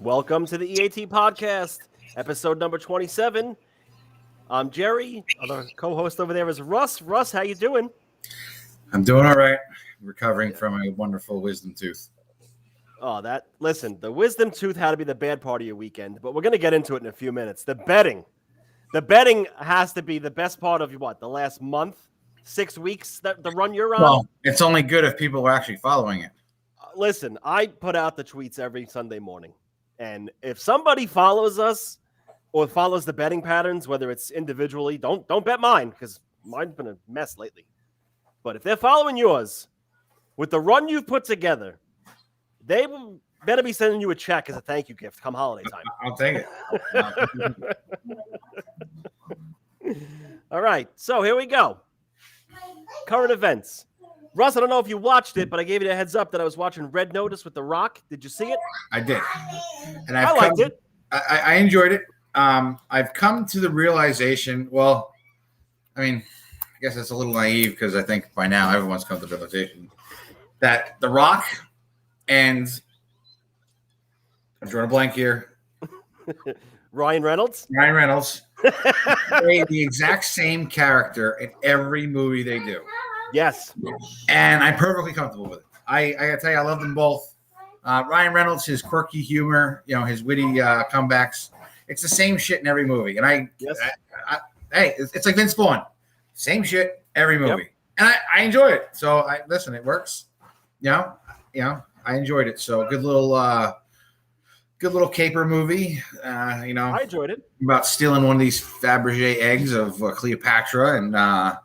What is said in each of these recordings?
Welcome to the E.A.T podcast, episode number 27. I'm Jerry. Other co-host over there is Russ. Russ, how you doing? I'm doing all right. Recovering from a wonderful wisdom tooth. Oh, listen, the wisdom tooth had to be the bad part of your weekend, but we're going to get into it in a few minutes. The betting has to be the best part of the last month, 6 weeks, the run you're on? Well, it's only good if people are actually following it. Listen, I put out the tweets every Sunday morning, and if somebody follows us or follows the betting patterns, whether it's individually, don't bet mine because mine's been a mess lately. But if they're following yours with the run you've put together, they better be sending you a check as a thank you gift come holiday time. I'll take it. All right, so here we go. Current events. Russ, I don't know if you watched it, but I gave you a heads up that I was watching Red Notice with The Rock. Did you see it? I did. And I liked it. I enjoyed it. I've come to the realization, well, I mean, I guess it's a little naive because I think by now everyone's come to the realization that The Rock and I'm drawing a blank here. Ryan Reynolds play the exact same character in every movie they do. Yes. And I'm perfectly comfortable with it. I gotta tell you, I love them both. Ryan Reynolds, his quirky humor, his witty comebacks. It's the same shit in every movie. And hey, it's like Vince Vaughn. Same shit every movie. Yep. And I enjoy it. So listen, it works. I enjoyed it. So good little caper movie. I enjoyed it. About stealing one of these Fabergé eggs of Cleopatra and a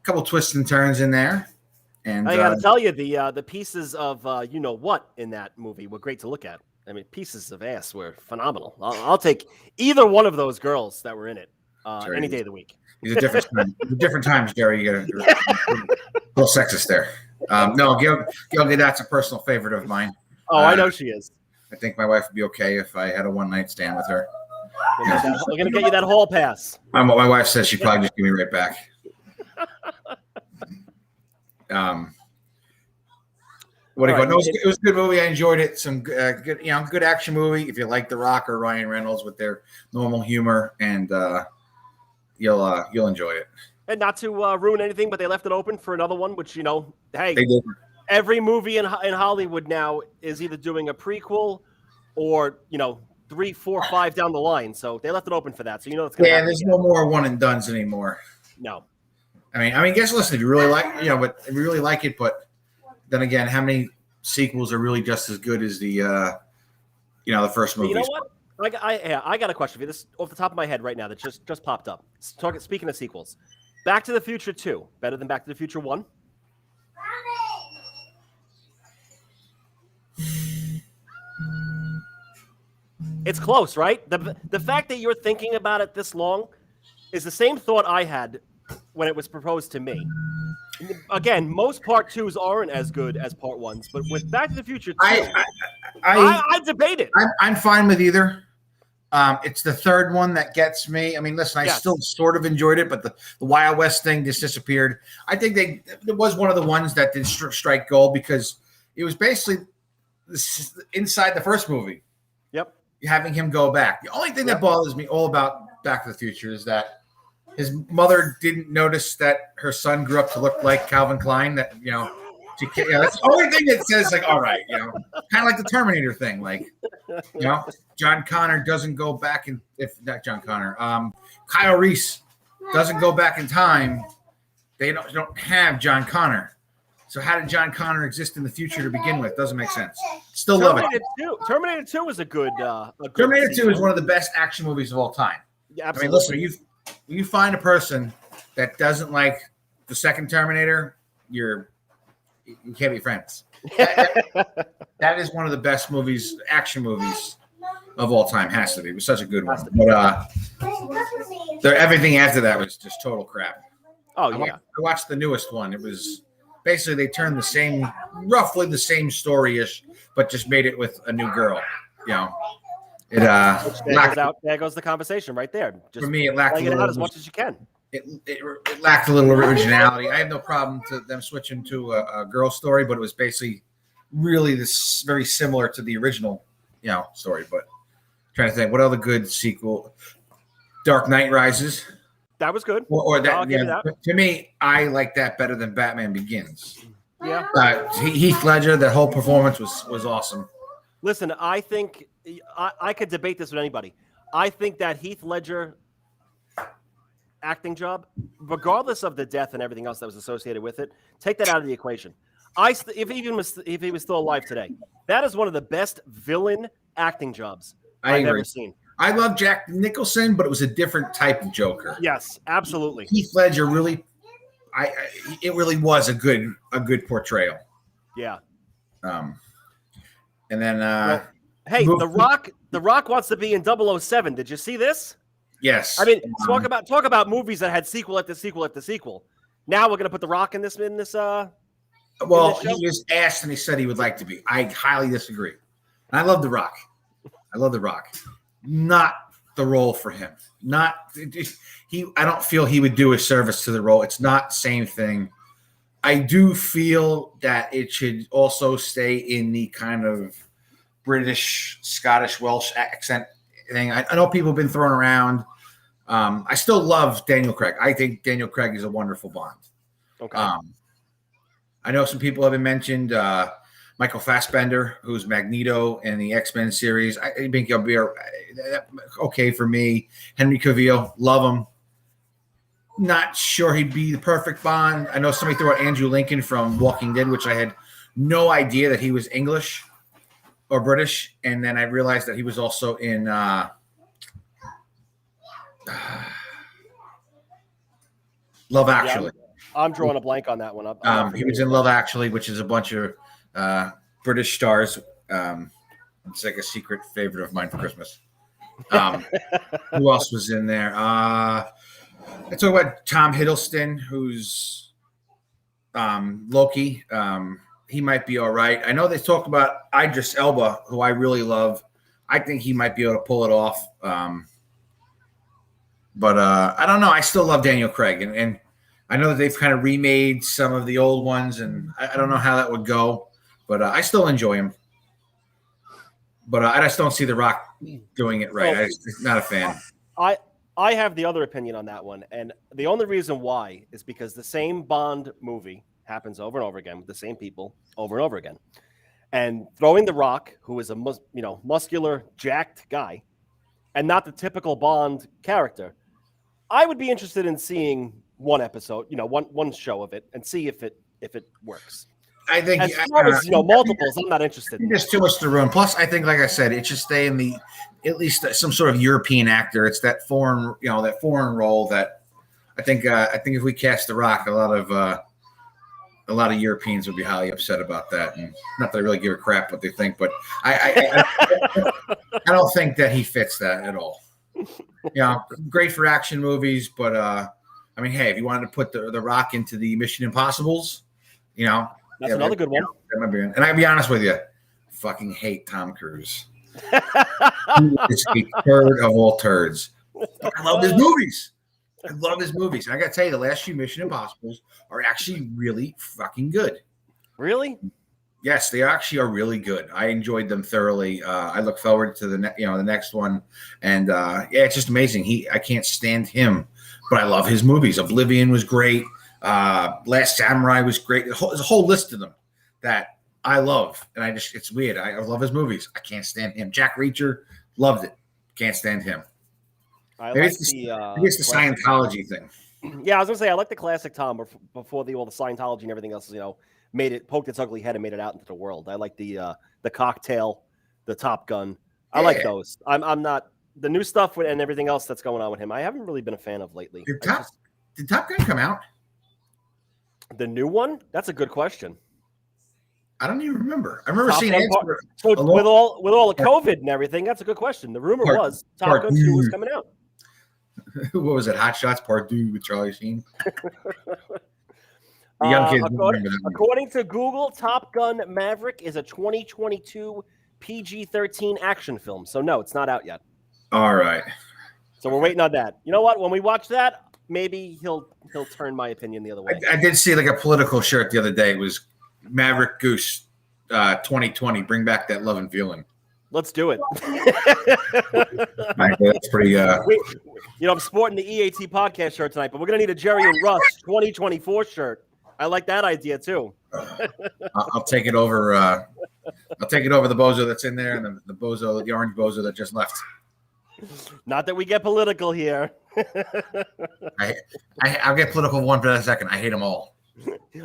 couple twists and turns in there. And I got to tell you, the pieces of what in that movie were great to look at. I mean, pieces of ass were phenomenal. I'll take either one of those girls that were in it any day of the week. These are different times, Jerry. You're a little sexist there. No, Gil, that's a personal favorite of mine. Oh, I know she is. I think my wife would be okay if I had a one-night stand with her. We're going to get you that hall pass. My wife says she'd probably just give me right back. It was a good movie. I enjoyed it. Some good action movie. If you like The Rock or Ryan Reynolds with their normal humor, and you'll enjoy it. And not to ruin anything, but they left it open for another one, which hey, they did. Every movie in Hollywood now is either doing a prequel or 3, 4, 5 down the line. So they left it open for that. So it's going to happen. There's no more one and dones anymore. No. I mean, guess listen, if you really like, but if you really like it, but then again, how many sequels are really just as good as the the first movie? You know what? I got a question for you. This off the top of my head right now that just popped up. Speaking of sequels, Back to the Future 2 better than Back to the Future 1? It's close, right? The fact that you're thinking about it this long is the same thought I had when it was proposed to me. Again, most part 2s aren't as good as part 1s, but with Back to the Future 2, I debate it. I'm fine with either. It's the third one that gets me. I mean, listen, I still sort of enjoyed it, but the Wild West thing just disappeared. I think it was one of the ones that did strike gold because it was basically inside the first movie. Yep. Having him go back. The only thing that bothers me all about Back to the Future is that his mother didn't notice that her son grew up to look like Calvin Klein. That that's the only thing that says all right, kind of like the Terminator thing. John Connor doesn't go back if not John Connor, Kyle Reese doesn't go back in time. They don't have John Connor. So how did John Connor exist in the future to begin with? Doesn't make sense. Still love it. Terminator 2 is a good. Terminator 2 is one of the best action movies of all time. Yeah, absolutely. I mean, listen, you find a person that doesn't like the second Terminator, you can't be friends. That is one of the best action movies of all time. Has to be. It was such a good one. But everything after that was just total crap. Oh, I watched the newest one. It was basically they turned roughly the same story-ish, but just made it with a new girl. There goes the conversation right there. Just for me, it lacked it out as much as you can. It lacked a little originality. I have no problem to them switching to a girl story, but it was basically really very similar to the original story. But trying to think, what other good sequel? Dark Knight Rises. That was good. Or that, I'll give you that. To me, I like that better than Batman Begins. Yeah. Heath Ledger, that whole performance was awesome. Listen, I think I could debate this with anybody. I think that Heath Ledger acting job, regardless of the death and everything else that was associated with it, take that out of the equation. If he was still alive today, that is one of the best villain acting jobs I've ever seen. I love Jack Nicholson, but it was a different type of Joker. Yes, absolutely. Heath Ledger really, it really was a good portrayal. Yeah. And then, hey, The Rock wants to be in 007. Did you see this? Yes. I mean, talk about movies that had sequel after sequel after sequel. Now we're gonna put The Rock in this. Well, he was asked and he said he would like to be. I highly disagree. And I love The Rock. Not the role for him. I don't feel he would do a service to the role. It's not the same thing. I do feel that it should also stay in the kind of British, Scottish, Welsh accent thing. I know people have been thrown around. I still love Daniel Craig. I think Daniel Craig is a wonderful Bond. Okay. I know some people have been mentioned. Michael Fassbender, who's Magneto in the X-Men series. I think he'll be okay for me. Henry Cavill, love him. Not sure he'd be the perfect Bond. I know somebody threw out Andrew Lincoln from Walking Dead, which I had no idea that he was English or British. And then I realized that he was also in Love Actually. Yeah, I'm drawing a blank on that one. He was in Love Actually, which is a bunch of British stars. It's like a secret favorite of mine for Christmas. Who else was in there? Let's talk about Tom Hiddleston, who's Loki. He might be all right. I know they talked about Idris Elba, who I really love. I think he might be able to pull it off. But I don't know. I still love Daniel Craig. And I know that they've kind of remade some of the old ones, and I don't know how that would go. But I still enjoy him. But I just don't see The Rock doing it right. I'm not a fan. I have the other opinion on that one. And the only reason why is because the same Bond movie happens over and over again with the same people over and over again. And throwing The Rock, who is a muscular, jacked guy, and not the typical Bond character, I would be interested in seeing one episode, one show of it, and see if it works. I think as far as multiples, I'm not interested. There's too much to ruin. Plus, I think, like I said, it should stay in at least some sort of European actor. It's that foreign role that I think if we cast The Rock, a lot of Europeans would be highly upset about that. And not that I really give a crap what they think, but I don't think that he fits that at all. Great for action movies, but hey, if you wanted to put the Rock into the Mission Impossibles, that's another good one. And I'll be honest with you, fucking hate Tom Cruise. He is a turd of all turds. I love his movies. And I got to tell you, the last few Mission Impossibles are actually really fucking good. Really? Yes, they actually are really good. I enjoyed them thoroughly. I look forward to the next one. And it's just amazing. I can't stand him, but I love his movies. Oblivion was great. Last Samurai was great. There's a whole list of them that I love, and it's weird. I love his movies. I can't stand him. Jack Reacher, loved it. Can't stand him. Maybe it's the Scientology thing. Yeah, I was gonna say I like the classic Tom before all the Scientology and everything else. Poked its ugly head and made it out into the world. I like the Cocktail, the Top Gun. I like those. I'm not the new stuff and everything else that's going on with him. I haven't really been a fan of lately. Did Top Gun come out? The new one? That's a good question. I don't even remember. I remember seeing it. With all the COVID and everything, that's a good question. The rumor was Top Gun 2 was coming out. What was it? Hot Shots Part 2 with Charlie Sheen? The young kids. According to Google, Top Gun Maverick is a 2022 PG-13 action film. So no, it's not out yet. All right. So we're waiting on that. You know what? When we watch that, maybe he'll turn my opinion the other way. I did see like a political shirt the other day. It was Maverick Goose 2020. Bring back that love and feeling. Let's do it. That's pretty. I'm sporting the E.A.T podcast shirt tonight, but we're gonna need a Jerry and Russ 2024 shirt. I like that idea too. I'll take it over. I'll take it over the bozo that's in there and the orange bozo that just left. Not that we get political here. I'll get political one for a second. I hate them all.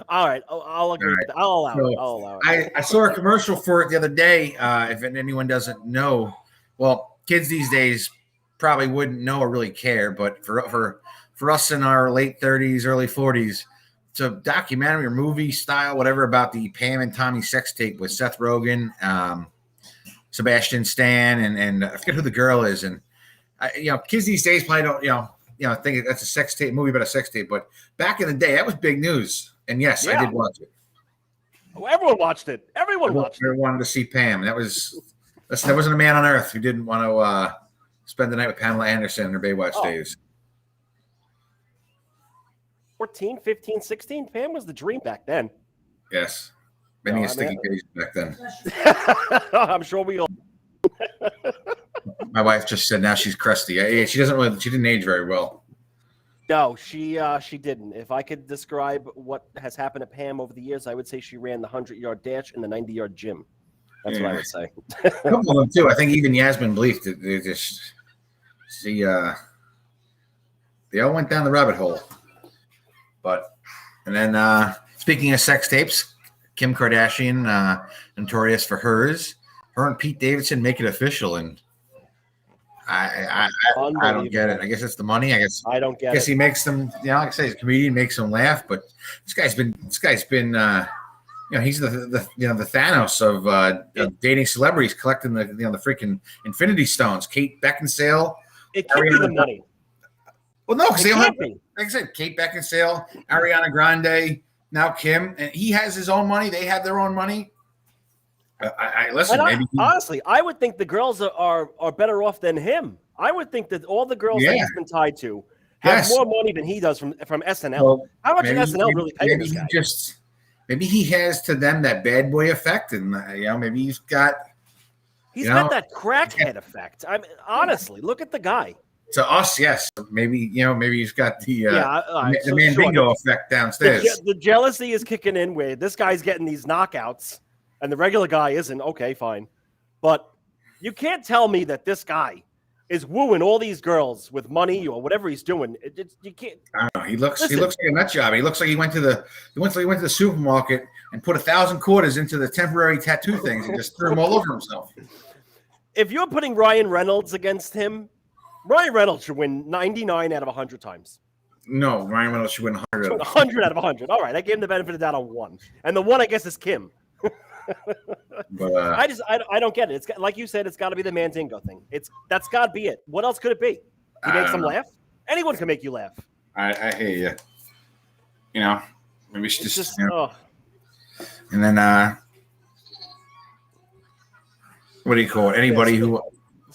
All right, I'll agree. Right. I'll allow it. I saw a commercial for it the other day. If anyone doesn't know, well, kids these days probably wouldn't know or really care, but for us in our late 30s, early 40s, it's a documentary or movie style, whatever, about the Pam and Tommy sex tape with Seth Rogen, Sebastian Stan, and I forget who the girl is. And kids these days probably don't think that's a sex tape movie about a sex tape. But back in the day, that was big news. And yes, I did watch it. Well, everyone watched it. Everyone watched it. Wanted to see Pam. There wasn't a man on earth who didn't want to spend the night with Pamela Anderson in her Baywatch days. 14, 15, 16. Pam was the dream back then. Yes. Many a sticky page back then. I'm sure we all. My wife just said now she's crusty. She didn't age very well. No, she didn't. If I could describe what has happened to Pam over the years, I would say she ran the 100-yard dash and the 90-yard gym. That's what I would say. A couple of them too. I think even Yasmin Bleeth. They all went down the rabbit hole. And then speaking of sex tapes, Kim Kardashian, notorious for hers. Her and Pete Davidson make it official, and I don't get it. I guess it's the money. I don't get it. I guess he makes them. Like I say, he's a comedian, makes them laugh. But this guy's been. He's the Thanos of dating celebrities, collecting the freaking Infinity Stones. Kate Beckinsale. It can't be the money. Well, no, because they don't have. Like I said, Kate Beckinsale, Ariana Grande, now Kim, and he has his own money. They have their own money. I listen. Honestly, I would think the girls are better off than him. I would think that all the girls that he's been tied to have more money than he does from SNL. Well, how much is SNL really paying this guy? Maybe he has to them that bad boy effect, and maybe he's got got that crackhead effect. I mean, honestly, look at the guy. To us, yes. Maybe he's got the Mandingo effect downstairs. The jealousy is kicking in where this guy's getting these knockouts and the regular guy isn't. Okay, fine. But you can't tell me that this guy is wooing all these girls with money or whatever he's doing. You can't. I don't know. He looks like a nut job. He looks like he went to the supermarket and put 1,000 quarters into the temporary tattoo things and just threw them all over himself. If you're putting Ryan Reynolds against him, Ryan Reynolds should win 99 out of 100 times. No, Ryan Reynolds should win 100 out of 100 out of 100. All right, I gave him the benefit of that on one. And the one, I guess, is Kim. But I don't get it. It's like you said, it's got to be the Mandingo thing. That's got to be it. What else could it be? He makes them laugh? Anyone can make you laugh. I hear you. Maybe we should just And then what do you call it? Anybody who...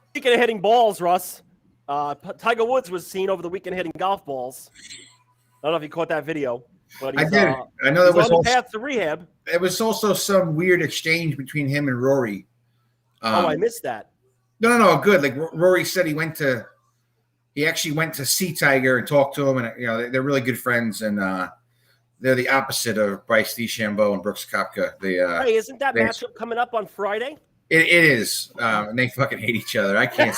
Speaking of hitting balls, Russ, Tiger Woods was seen over the weekend hitting golf balls. I don't know if you caught that video, but I did. I know there was on the path to rehab. There was also some weird exchange between him and Rory. I missed that. No, good. Like Rory said, he actually went to see Tiger and talked to him, and they're really good friends, and they're the opposite of Bryce DeChambeau and Brooks Koepka. Hey, isn't that matchup coming up on Friday? It is, and they fucking hate each other. I can't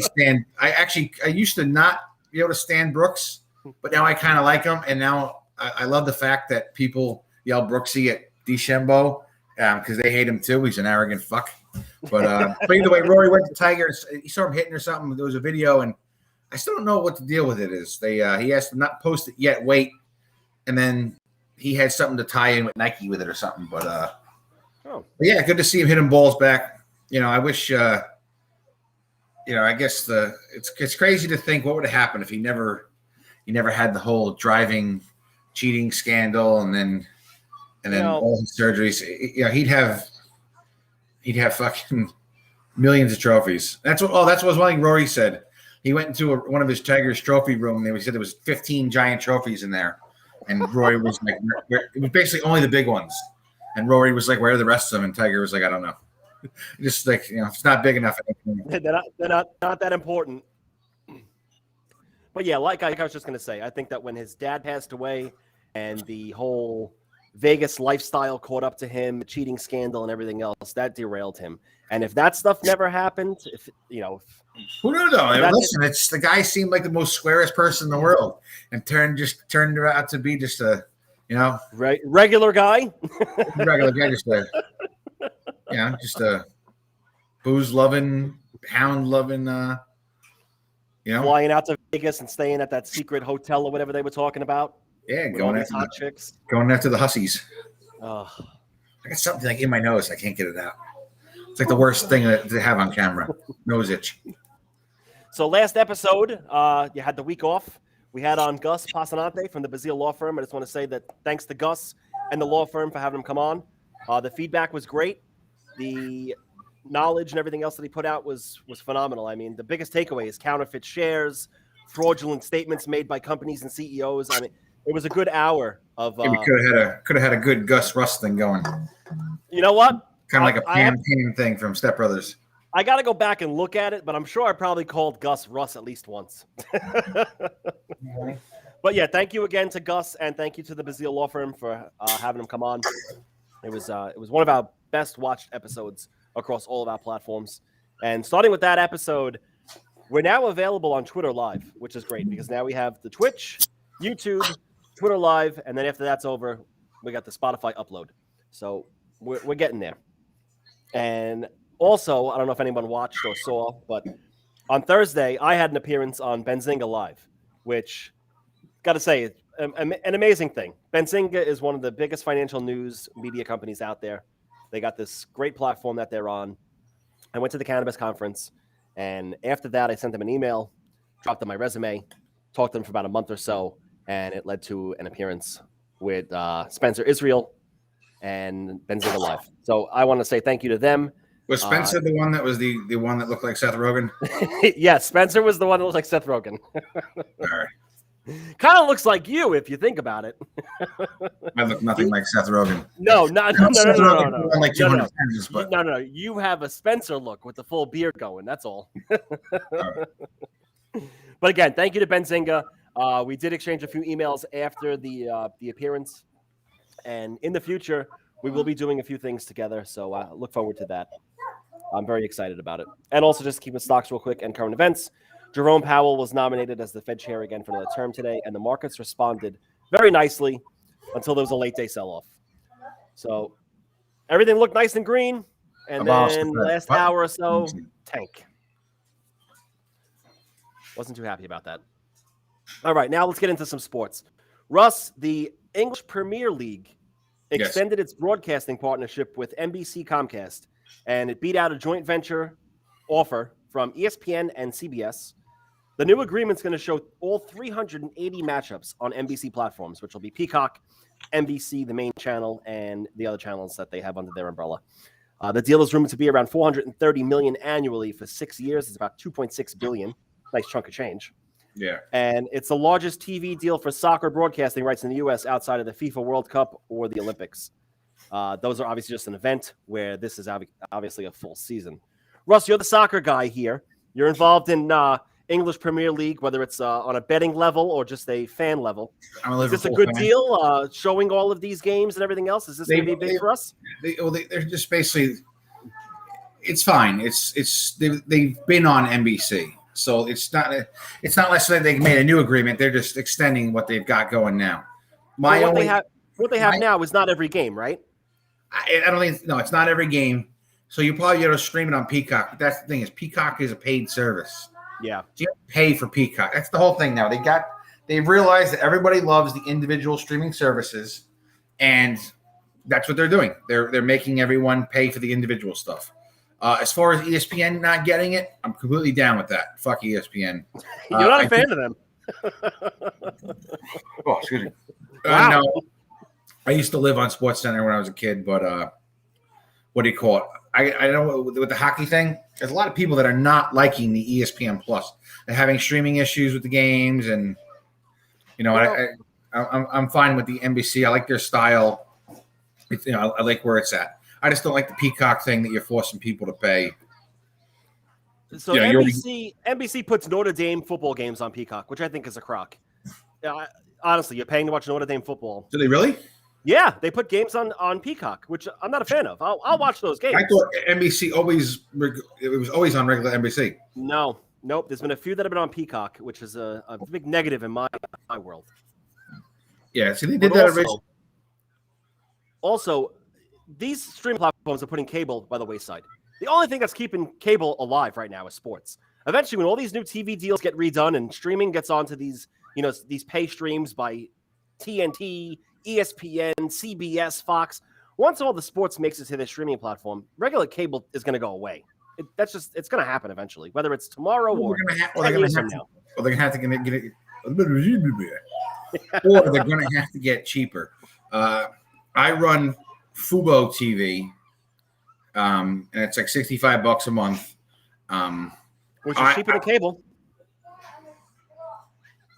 stand. I used to not be able to stand Brooks, but now I kind of like him, and now I love the fact that people yell Brooksy at DeChambeau because they hate him too. He's an arrogant fuck. But either way, Rory went to Tiger. He saw him hitting or something. There was a video, and I still don't know what the deal with it is. He asked them not to post it yet. Wait, and then he had something to tie in with Nike with it or something. But yeah, good to see him hitting balls back. I wish. I guess it's crazy to think what would have happened if he never had the whole driving cheating scandal and then all his surgeries. He'd have fucking millions of trophies. That's what one thing Rory said. He went into one of his Tigers trophy room and he said there was 15 giant trophies in there. And Rory was like, it was basically only the big ones. And Rory was like, where are the rest of them? And Tiger was like, I don't know. Just like, it's not big enough. They're not that important. But yeah, like I was just going to say, I think that when his dad passed away and the whole Vegas lifestyle caught up to him, the cheating scandal and everything else, that derailed him. And if that stuff never happened, who knew though? Listen, it's the guy seemed like the most squarest person in the world, and turned out to be just a, regular guy, just a booze loving, hound loving, flying out to Vegas and staying at that secret hotel or whatever they were talking about. Yeah, going after hot chicks, going after the hussies. Oh. I got something like in my nose. I can't get it out. It's like the worst thing to have on camera. Nose itch. So last episode, you had the week off. We had on Gus Pasanante from the Bazille Law Firm. I just want to say that thanks to Gus and the law firm for having him come on. The feedback was great. The knowledge and everything else that he put out was phenomenal. I mean, the biggest takeaway is counterfeit shares, fraudulent statements made by companies and CEOs. I mean, it was a good hour of. We could have had a good Gus Russ thing going. You know what? Kind of like a Pam thing from Step Brothers. I got to go back and look at it, but I'm sure I probably called Gus Russ at least once. But yeah, thank you again to Gus, and thank you to the Bazille Law Firm for having him come on. It was one of our best watched episodes across all of our platforms. And starting with that episode, we're now available on Twitter Live, which is great because now we have the Twitch, YouTube, Twitter Live, and then after that's over, we got the Spotify upload. So we're getting there. And also, I don't know if anyone watched or saw, but on Thursday, I had an appearance on Benzinga Live, which, got to say, an amazing thing. Benzinga is one of the biggest financial news media companies out there. They got this great platform that they're on. I went to the cannabis conference, and after that, I sent them an email, dropped them my resume, talked to them for about a month or so, and it led to an appearance with Spencer Israel and Benzinga Live. So I want to say thank you to them. Was Spencer the one that was the one that looked like Seth Rogen? Yes, Spencer was the one that looked like Seth Rogen. All right. Kind of looks like you if you think about it. I look nothing like Seth Rogen. No. Like No. You have a Spencer look with the full beard going. That's all. Right. But again, thank you to Benzinga. We did exchange a few emails after the appearance, and in the future, we will be doing a few things together. So look forward to that. I'm very excited about it. And also, just keeping stocks real quick and current events. Jerome Powell was nominated as the Fed chair again for another term today, and the markets responded very nicely until there was a late day sell-off. So everything looked nice and green, and then the last hour or so, tank. Wasn't too happy about that. All right, now let's get into some sports. Russ, the English Premier League extended its broadcasting partnership with NBC Comcast, and it beat out a joint venture offer from ESPN and CBS. The new agreement's going to show all 380 matchups on NBC platforms, which will be Peacock, NBC, the main channel, and the other channels that they have under their umbrella. The deal is rumored to be around $430 million annually for 6 years. It's about $2.6 billion. Nice chunk of change. Yeah. And it's the largest TV deal for soccer broadcasting rights in the U.S. outside of the FIFA World Cup or the Olympics. Those are obviously just an event where this is obviously a full season. Russ, you're the soccer guy here. You're involved in English Premier League, whether it's on a betting level or just a fan level. Is this a good deal, showing all of these games and everything else? Is this going to be big for us? They're just basically – it's fine. They've been on NBC. So it's not necessarily they made a new agreement. They're just extending what they've got going now. What they have now is not every game, right? I don't think – no, it's not every game. So you probably got to stream it on Peacock. But that's the thing is Peacock is a paid service. Yeah. So you have to pay for Peacock. That's the whole thing now. They've realized that everybody loves the individual streaming services, and that's what they're doing. They're making everyone pay for the individual stuff. As far as ESPN not getting it, I'm completely down with that. Fuck ESPN. You're not a fan of them. Oh, excuse me. Wow. No, I used to live on SportsCenter when I was a kid, but what do you call it? I know with the hockey thing, there's a lot of people that are not liking the ESPN Plus. They're having streaming issues with the games, and I'm fine with the NBC. I like their style. I like where it's at. I just don't like the Peacock thing that you're forcing people to pay. So NBC puts Notre Dame football games on Peacock, which I think is a crock. Honestly, you're paying to watch Notre Dame football. Do they really? Yeah, they put games on Peacock, which I'm not a fan of. I'll watch those games. I thought NBC it was always on regular NBC. Nope. There's been a few that have been on Peacock, which is a big negative in my world. Yeah, see, they did that originally. Also, these streaming platforms are putting cable by the wayside. The only thing that's keeping cable alive right now is sports. Eventually, when all these new TV deals get redone and streaming gets onto these pay streams by TNT, ESPN, CBS, Fox, once all the sports makes it to the streaming platform, regular cable is going to go away. It's going to happen eventually, whether it's tomorrow or 10 years from now. Or they're going to have to get it. Or they're going to have to get cheaper. I run Fubo TV, and it's like $65 a month. Which is cheaper than cable.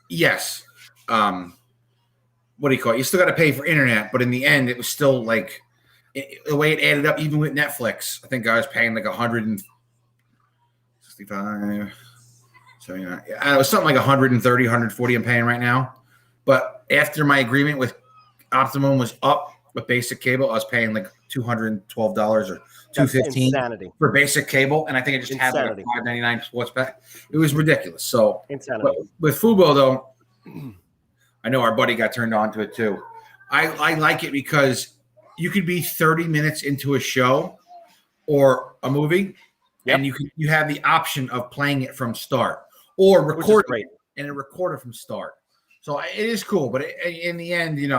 Yes. What do you call it? You still got to pay for internet, but in the end, it was still like the way it added up, even with Netflix. I think I was paying like $165. So it was something like 130, 140 I'm paying right now. But after my agreement with Optimum was up with basic cable, I was paying like $212 or $215 for basic cable, and I think I just had like $5.99 sports pack. It was ridiculous. So with Fubo though, I know our buddy got turned on to it too. I like it because you could be 30 minutes into a show or a movie, and you have the option of playing it from start or recording it and a recorder from start. So it is cool, but in the end, it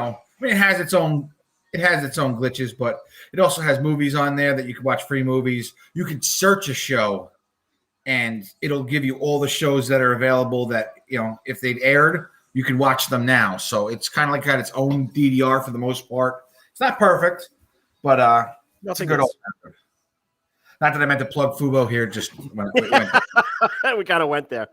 has its own glitches, but it also has movies on there that you can watch, free movies. You can search a show, and it'll give you all the shows that are available that if they've aired, you can watch them now. So it's kind of like got its own DDR for the most part. It's not perfect, but it's a good old. Not that I meant to plug Fubo here. Just we kind of went there.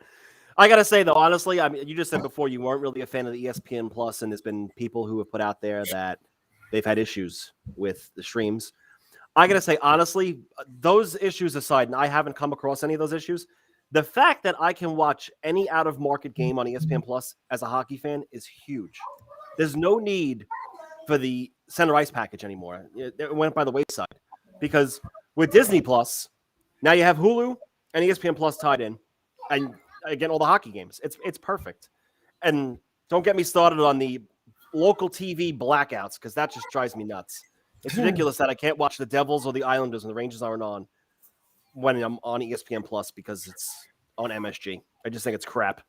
I got to say, though, honestly, I mean, you just said before you weren't really a fan of the ESPN Plus, and there's been people who have put out there that they've had issues with the streams. I got to say, honestly, those issues aside, and I haven't come across any of those issues, the fact that I can watch any out-of-market game on ESPN Plus as a hockey fan is huge. There's no need for the center ice package anymore. It went by the wayside. Because with Disney Plus, now you have Hulu and ESPN Plus tied in, and again, all the hockey games. It's perfect. And don't get me started on the local TV blackouts, because that just drives me nuts. It's ridiculous that I can't watch the Devils or the Islanders and the Rangers aren't on when I'm on ESPN Plus because it's on MSG. I just think it's crap.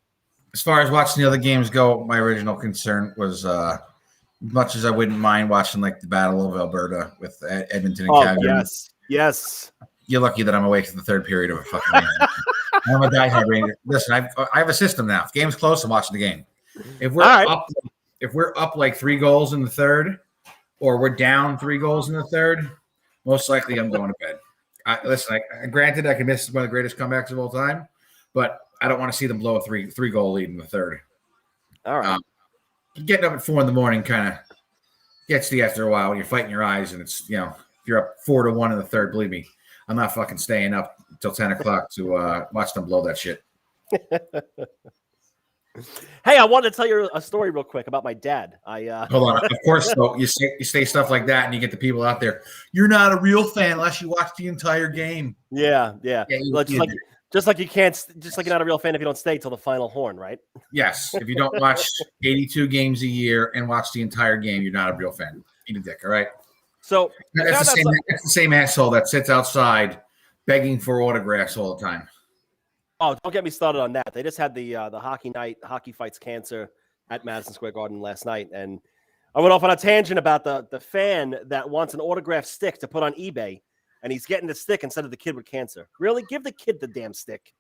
As far as watching the other games go, my original concern was much as I wouldn't mind watching like the Battle of Alberta with Edmonton and Calgary. Yes. You're lucky that I'm awake to the third period of a fucking game. I'm a diehard Ranger. Listen, I have a system now. If game's close, I'm watching the game. If we're up like 3 goals in the third, or we're down 3 goals in the third, most likely I'm going to bed. Granted, I can miss one of the greatest comebacks of all time, but I don't want to see them blow a three goal lead in the third. All right. Getting up at 4 a.m. kind of gets to you after a while when you're fighting your eyes, and it's if you're up 4-1 in the third, believe me, I'm not fucking staying up until 10 o'clock to watch them blow that shit. Hey, I wanted to tell you a story real quick about my dad. Hold on. Of course, though, you say stuff like that, and you get the people out there. You're not a real fan unless you watch the entire game. Yeah. Just like you're not a real fan if you don't stay till the final horn, right? Yes. If you don't watch 82 games a year and watch the entire game, you're not a real fan. Eat a dick, all right? So it's the same asshole that sits outside begging for autographs all the time. Oh, don't get me started on that. They just had the Hockey Fights Cancer at Madison Square Garden last night, and I went off on a tangent about the fan that wants an autographed stick to put on eBay, and he's getting the stick instead of the kid with cancer. Really? Give the kid the damn stick.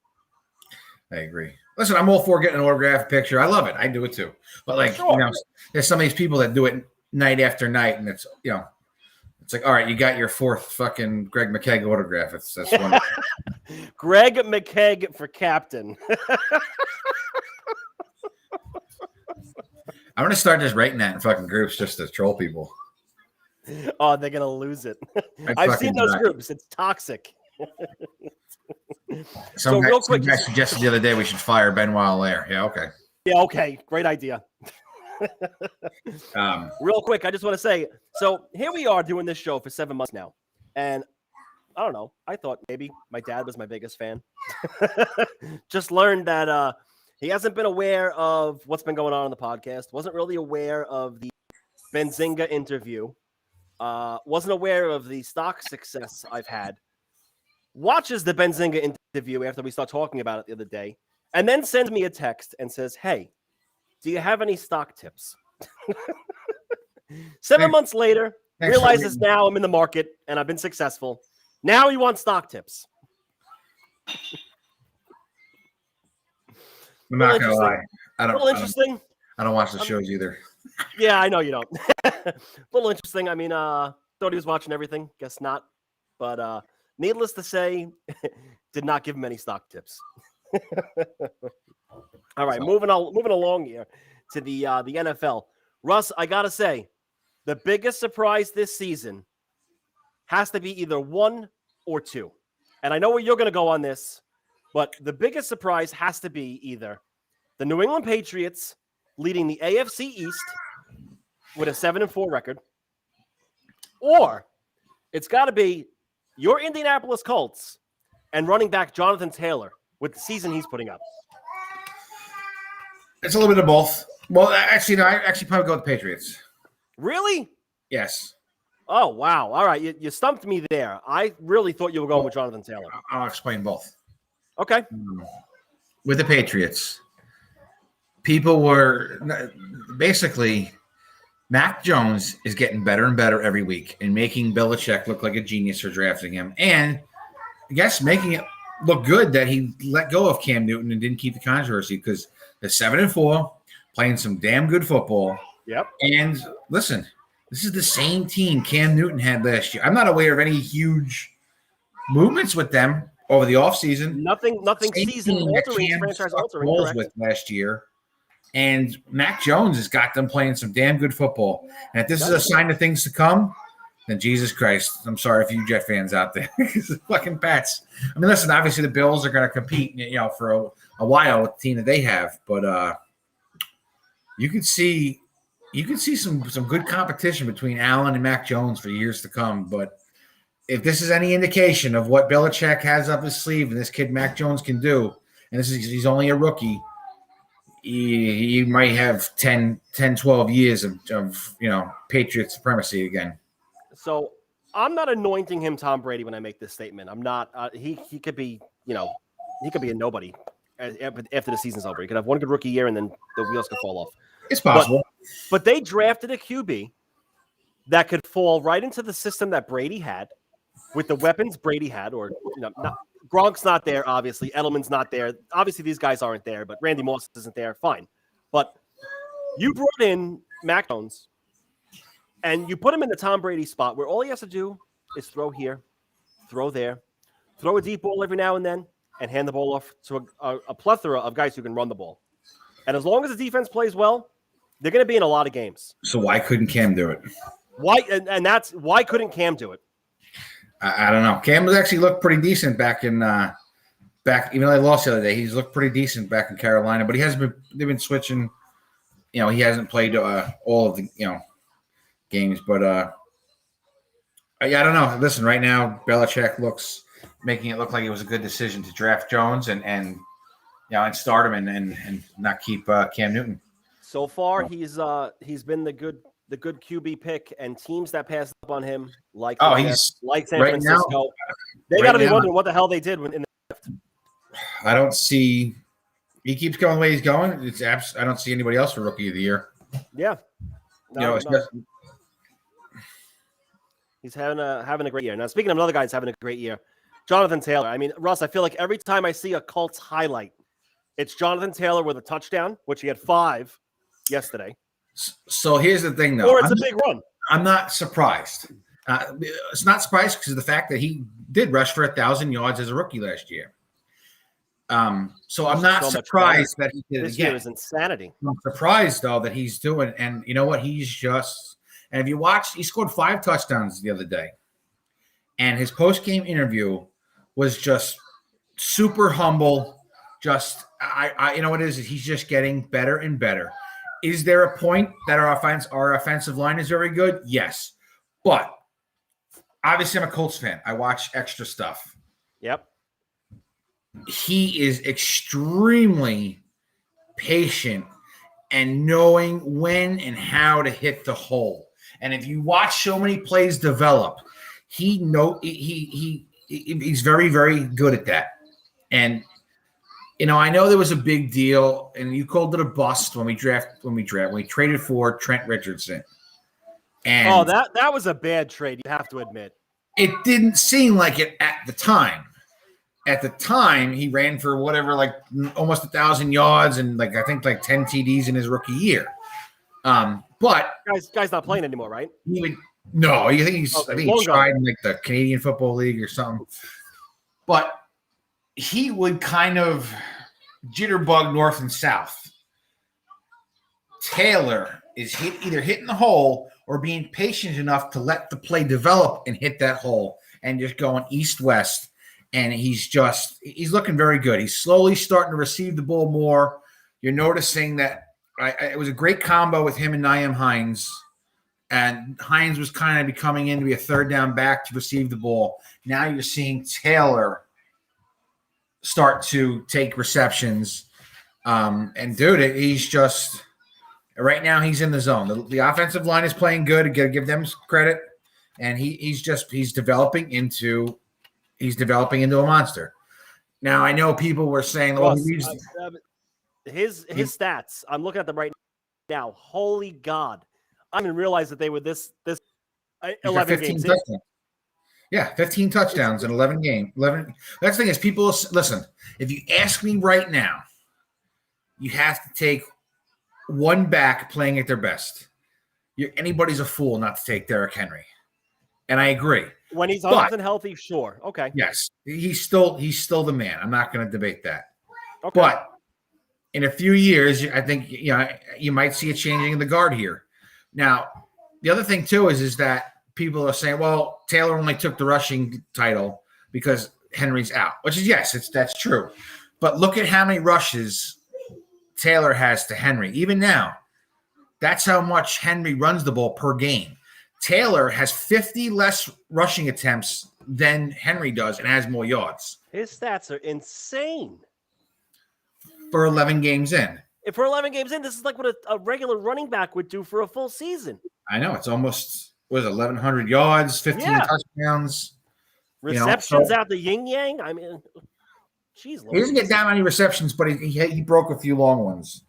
I agree. Listen, I'm all for getting an autographed picture. I love it. I do it too. But there's some of these people that do it night after night, and it's it's like, all right, you got your 4th fucking Greg McKegg autograph. That's wonderful. Greg McKegg for captain. I'm gonna start just writing that in fucking groups just to troll people. Oh, they're gonna lose it. I'd I've fucking seen those die. groups. It's toxic. Some real quick, guy suggested the other day we should fire Benoit Allaire. Yeah, okay. Yeah, okay, great idea. Real quick, I just want to say, so here we are doing this show for 7 months now, and I don't know. I thought maybe my dad was my biggest fan. Just learned that he hasn't been aware of what's been going on the podcast. Wasn't really aware of the Benzinga interview. Wasn't aware of the stock success I've had. Watches the Benzinga interview after we start talking about it the other day, and then sends me a text and says, "Hey, do you have any stock tips?" 7 months later, realizes now I'm in the market and I've been successful. Now he wants stock tips. I'm not gonna lie. I don't watch the shows either. Yeah, I know you don't. A little interesting. I mean, thought he was watching everything. Guess not. But needless to say, did not give him any stock tips. All right, moving along here to the NFL. Russ, I gotta say, the biggest surprise this season has to be either 1 or 2. And I know where you're going to go on this, but the biggest surprise has to be either the New England Patriots leading the AFC East with a 7-4 record, or it's got to be your Indianapolis Colts and running back Jonathan Taylor with the season he's putting up. It's a little bit of both. Well, actually, no, I actually probably go with the Patriots. Really? Yes. Oh, wow. All right. You stumped me there. I really thought you were going with Jonathan Taylor. I'll explain both. Okay. With the Patriots, people were basically Mac Jones is getting better and better every week and making Belichick look like a genius for drafting him. And I guess making it look good that he let go of Cam Newton and didn't keep the controversy because they're 7-4, playing some damn good football. Yep. And listen, this is the same team Cam Newton had last year. I'm not aware of any huge movements with them over the offseason. Nothing season altering, franchise altering. With last year. And Mac Jones has got them playing some damn good football. And if this is a sign of things to come, then Jesus Christ, I'm sorry for you Jet fans out there. It's the fucking Pats. I mean, listen, obviously the Bills are going to compete, for a while with the team that they have. But you could see some good competition between Allen and Mac Jones for years to come. But if this is any indication of what Belichick has up his sleeve and this kid Mac Jones can do, and he's only a rookie, he might have 10, 12 years of Patriot supremacy again. So I'm not anointing him Tom Brady when I make this statement. I'm not. He could be, he could be a nobody after the season's over. He could have one good rookie year and then the wheels could fall off. It's possible. But they drafted a QB that could fall right into the system that Brady had with the weapons Brady had, or Gronk's not there, obviously. Edelman's not there. Obviously, these guys aren't there, but Randy Moss isn't there. Fine. But you brought in Mac Jones, and you put him in the Tom Brady spot where all he has to do is throw here, throw there, throw a deep ball every now and then, and hand the ball off to a plethora of guys who can run the ball. And as long as the defense plays well, they're going to be in a lot of games. So why couldn't Cam do it? Why couldn't Cam do it? I don't know. Cam was actually looked pretty decent even though they lost the other day. He's looked pretty decent back in Carolina, but they've been switching. He hasn't played all of the games, but I don't know. Listen, right now Belichick making it look like it was a good decision to draft Jones and start him and not keep Cam Newton. So far, he's been the good QB pick, and teams that passed up on him, like San Francisco, they got to be wondering what the hell they did in the draft. I don't see. He keeps going the way he's going. I don't see anybody else for Rookie of the Year. Yeah, he's having a great year. Now, speaking of another guy who's having a great year, Jonathan Taylor. I mean, Russ, I feel like every time I see a Colts highlight, it's Jonathan Taylor with a touchdown, which he had 5 yesterday. So here's the thing, though. Or it's a big run. I'm not surprised. It's not surprised because of the fact that he did rush for 1,000 yards as a rookie last year. So I'm not surprised that he did it again. This year is insanity. I'm surprised, though, that he's doing. And you know what? He's just And if you watch, he scored 5 touchdowns the other day. And his post-game interview was just super humble. Just, you know what it is? He's just getting better and better. Is there a point that our offensive line is very good? Yes. But obviously I'm a Colts fan. I watch extra stuff. Yep. He is extremely patient and knowing when and how to hit the hole. And if you watch so many plays develop, he's very, very good at that. And I know there was a big deal, and you called it a bust when we traded for Trent Richardson. And that was a bad trade, you have to admit. It didn't seem like it at the time. At the time, he ran for whatever, like almost 1,000 yards and I think 10 TDs in his rookie year. But guy's not playing anymore, right? No, I think he's tried in the Canadian Football League or something. But he would kind of jitterbug north and south. Taylor is either hitting the hole or being patient enough to let the play develop and hit that hole and just going east-west. And he's looking very good. He's slowly starting to receive the ball more. You're noticing that it was a great combo with him and Nyheim Hines. And Hines was kind of becoming in to be a third down back to receive the ball. Now you're seeing Taylor start to take receptions. And dude, he's just right now he's in the zone. The offensive line is playing good. I got to give them credit. And he's developing into a monster. Now I know people were saying, "Well, his stats." I'm looking at them right now. Holy God! I didn't realize that they were this 11 games. Yeah, 15 touchdowns in 11 games. 11. That's the thing is, people listen. If you ask me right now, you have to take one back playing at their best. Anybody's a fool not to take Derrick Henry, and I agree. When he's 100% healthy, sure. Okay. Yes, he's still the man. I'm not going to debate that. Okay. But in a few years, I think you might see a changing of the guard here. Now, the other thing too is that people are saying, well, Taylor only took the rushing title because Henry's out, which is that's true. But look at how many rushes Taylor has to Henry. Even now, that's how much Henry runs the ball per game. Taylor has 50 less rushing attempts than Henry does and has more yards. His stats are insane. For 11 games in. If for 11 games in, this is like what a regular running back would do for a full season. I know. It's almost, 1,100 yards, 15 touchdowns. Receptions out the yin-yang. I mean, geez. He doesn't get that many receptions, but he broke a few long ones.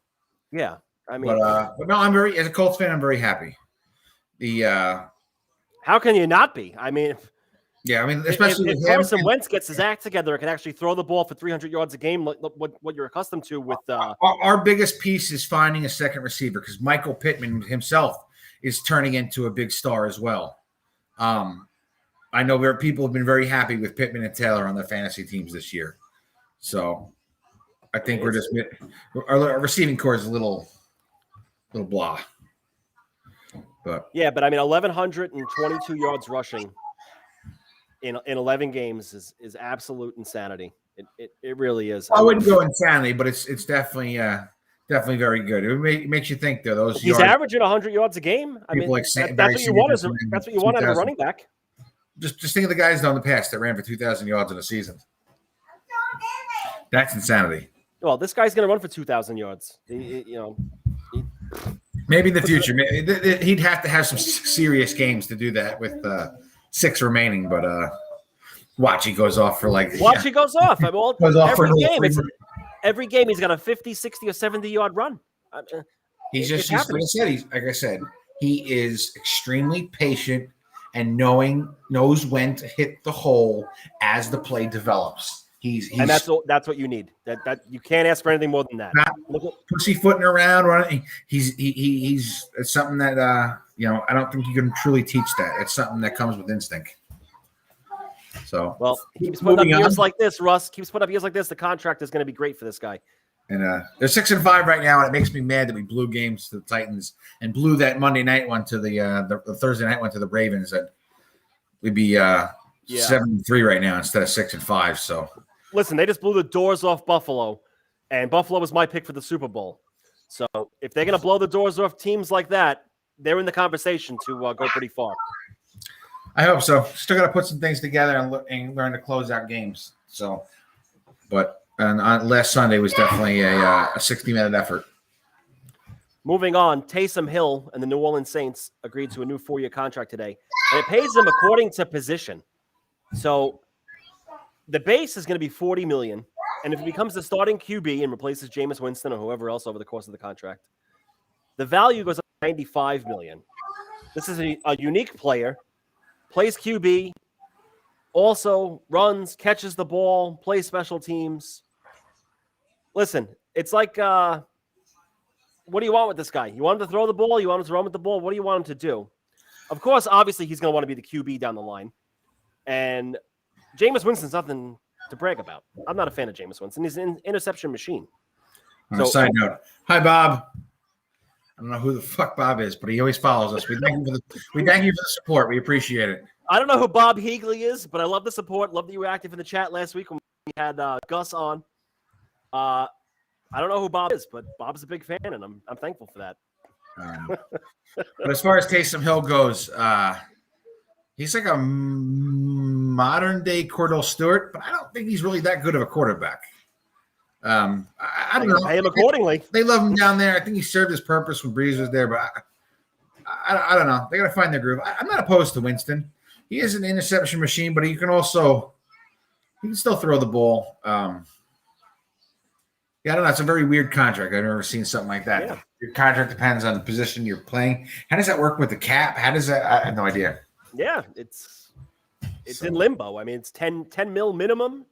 Yeah. I mean. But no, as a Colts fan, I'm very happy. How can you not be? I mean, especially if Carson Wentz gets his act together and can actually throw the ball for 300 yards a game, what you're accustomed to with our biggest piece is finding a second receiver because Michael Pittman himself is turning into a big star as well. I know people have been very happy with Pittman and Taylor on their fantasy teams this year, so I think our receiving core is a little blah. But I mean, 1,122 yards rushing in 11 games is absolute insanity. It really is. I wouldn't go insanity, but it's definitely very good. It makes you think though. He's averaging 100 yards a game. I mean, that's what you want as a running back. Just think of the guys in the past that ran for 2,000 yards in a season. That's insanity. Well, this guy's going to run for 2,000 yards. Maybe in the future. He'd have to have some serious games to do that with 6 remaining. But watch, he goes off for he goes off. I mean, every game he's got a 50, 60, or 70-yard run. He's like I said, he is extremely patient and knows when to hit the hole as the play develops. And that's what you need. That you can't ask for anything more than that. Not pussyfooting around, running. It's something that I don't think you can truly teach that. It's something that comes with instinct. So he keeps putting up years like this, Russ. Keeps putting up years like this. The contract is going to be great for this guy. And they're 6-5 right now, and it makes me mad that we blew games to the Titans and blew that Monday night one to the Thursday night one to the Ravens. That we'd be 7-3 right now instead of 6-5. So listen, they just blew the doors off Buffalo, and Buffalo was my pick for the Super Bowl. So if they're going to blow the doors off teams like that, they're in the conversation to go pretty far. I hope so. Still got to put some things together and learn to close out games. So, but last Sunday was definitely a 60-minute effort. Moving on, Taysom Hill and the New Orleans Saints agreed to a new 4-year contract today, and it pays him according to position. So the base is going to be $40 million, and if he becomes the starting QB and replaces Jameis Winston or whoever else over the course of the contract, the value goes up to $95 million. This is a unique player, plays QB, also runs, catches the ball, plays special teams. Listen, it's like, what do you want with this guy? You want him to throw the ball? You want him to run with the ball? What do you want him to do? Of course, obviously, he's going to want to be the QB down the line. And Jameis Winston's nothing to brag about. I'm not a fan of Jameis Winston. He's an interception machine. On a side note, hi, Bob. I don't know who the fuck Bob is, but he always follows us. We thank you for the support. We appreciate it. I don't know who Bob Heagley is, but I love the support. Love that you were active in the chat last week when we had Gus on. I don't know who Bob is, but Bob's a big fan, and I'm thankful for that. But as far as Taysom Hill goes, he's like a modern-day Cordell Stewart, but I don't think he's really that good of a quarterback. I don't know. Pay him accordingly. They love him down there. I think he served his purpose when Breeze was there, but I don't know. They got to find their groove. I'm not opposed to Winston. He is an interception machine, but he can still throw the ball. Yeah, I don't know. It's a very weird contract. I've never seen something like that. Yeah. Your contract depends on the position you're playing. How does that work with the cap? How does that? I have no idea. Yeah, it's in limbo. I mean, it's 10 mil minimum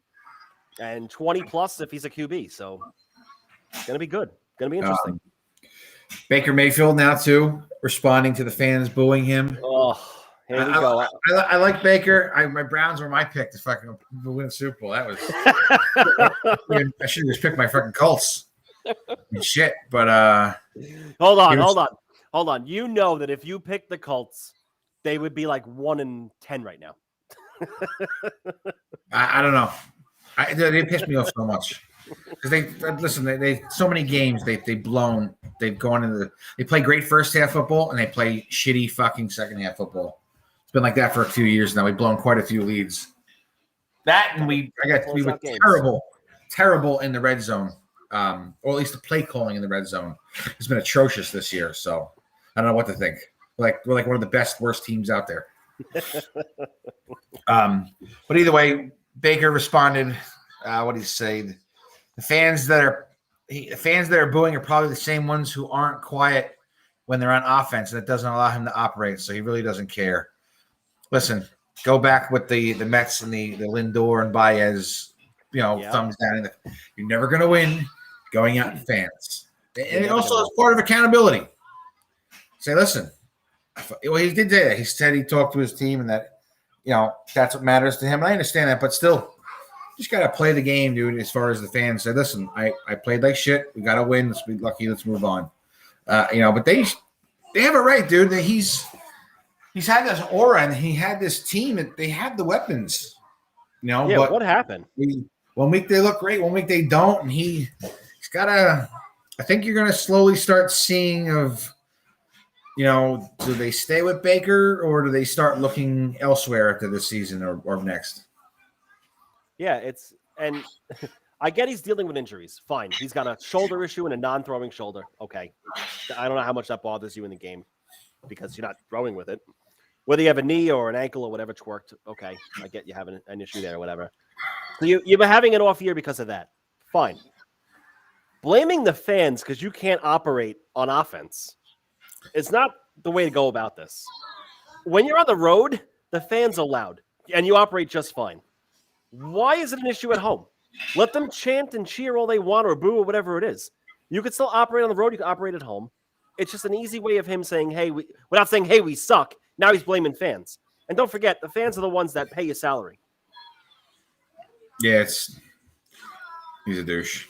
and 20 plus if he's a QB. So it's going to be good. Going to be interesting. Baker Mayfield now, too, responding to the fans booing him. Oh, here we go. I like Baker. My Browns were my pick to fucking win the Super Bowl. That was I should have just picked my fucking Colts. Shit, but hold on. You know that if you pick the Colts, they would be like 1-10 right now. I don't know. They pissed me off so much because they so many games they've gone into they play great first half football and they play shitty fucking second half football. It's been like that for a few years now. We've blown quite a few leads. That and we were terrible in the red zone, or at least the play calling in the red zone has been atrocious this year. So I don't know what to think. We're like one of the worst teams out there. But either way, Baker responded. What did he say? The fans that are booing are probably the same ones who aren't quiet when they're on offense, and it doesn't allow him to operate. So he really doesn't care. Listen, go back with the Mets and the Lindor and Baez, thumbs down. You're never going to win going out to fans. And it also is part of accountability. Say, listen. Well, he did that. He said he talked to his team and that, that's what matters to him. And I understand that, but still, just got to play the game, dude, as far as the fans say, listen, I played like shit. We got to win. Let's be lucky. Let's move on. But they have it right, dude. That he's had this aura and he had this team and they have the weapons. But what happened? 1 week they look great. 1 week they don't. And he's got to – I think you're going to slowly start seeing of – do they stay with Baker or do they start looking elsewhere after this season or next? Yeah, and I get he's dealing with injuries. Fine. He's got a shoulder issue and a non-throwing shoulder. Okay. I don't know how much that bothers you in the game because you're not throwing with it. Whether you have a knee or an ankle or whatever twerked, okay. I get you having an issue there or whatever. So you've been having an off year because of that. Fine. Blaming the fans because you can't operate on offense. It's not the way to go about this. When you're on the road, the fans are loud, and you operate just fine. Why is it an issue at home? Let them chant and cheer all they want or boo or whatever it is. You could still operate on the road. You can operate at home. It's just an easy way of him saying, hey, without saying, hey, we suck. Now he's blaming fans. And don't forget, the fans are the ones that pay your salary. Yeah, he's a douche.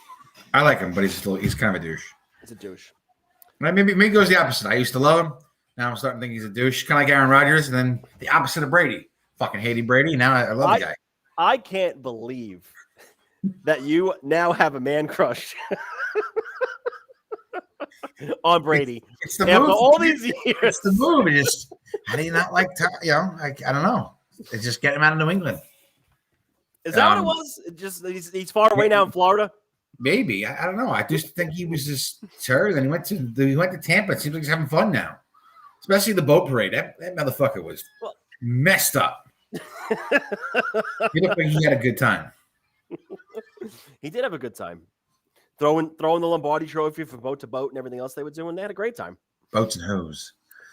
I like him, but he's kind of a douche. He's a douche. Maybe it goes the opposite. I used to love him. Now I'm starting to think he's a douche, kind of like Aaron Rodgers, and then the opposite of Brady. Fucking hated Brady. Now I love the guy. I can't believe that you now have a man crush on Brady. It's the after move. All these years. It's the move. It just how do you not like? I don't know. It's just getting him out of New England. Is that what it was? Just he's far away now in Florida. Maybe I don't know. I just think he was just terrible. Then he went to Tampa. It seems like he's having fun now, especially the boat parade. That motherfucker was messed up. He looked like he had a good time. He did have a good time. Throwing the Lombardi Trophy from boat to boat and everything else they were doing. They had a great time. Boats and hose.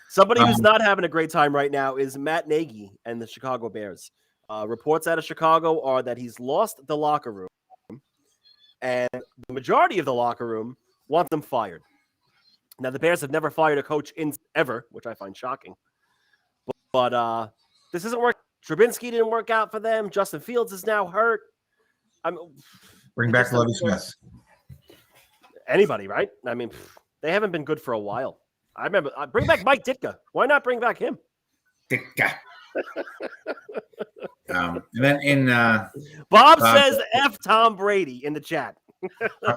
Somebody who's not having a great time right now is Matt Nagy and the Chicago Bears. Reports out of Chicago are that he's lost the locker room, and the majority of the locker room want them fired. Now, the Bears have never fired a coach ever, which I find shocking. But this isn't working. Trubinsky didn't work out for them. Justin Fields is now hurt. Bring back Lovie Smith. Anybody, right? I mean, they haven't been good for a while. I remember. Bring back Mike Ditka. Why not bring back him? Ditka. And then Bob says F Tom Brady in the chat. All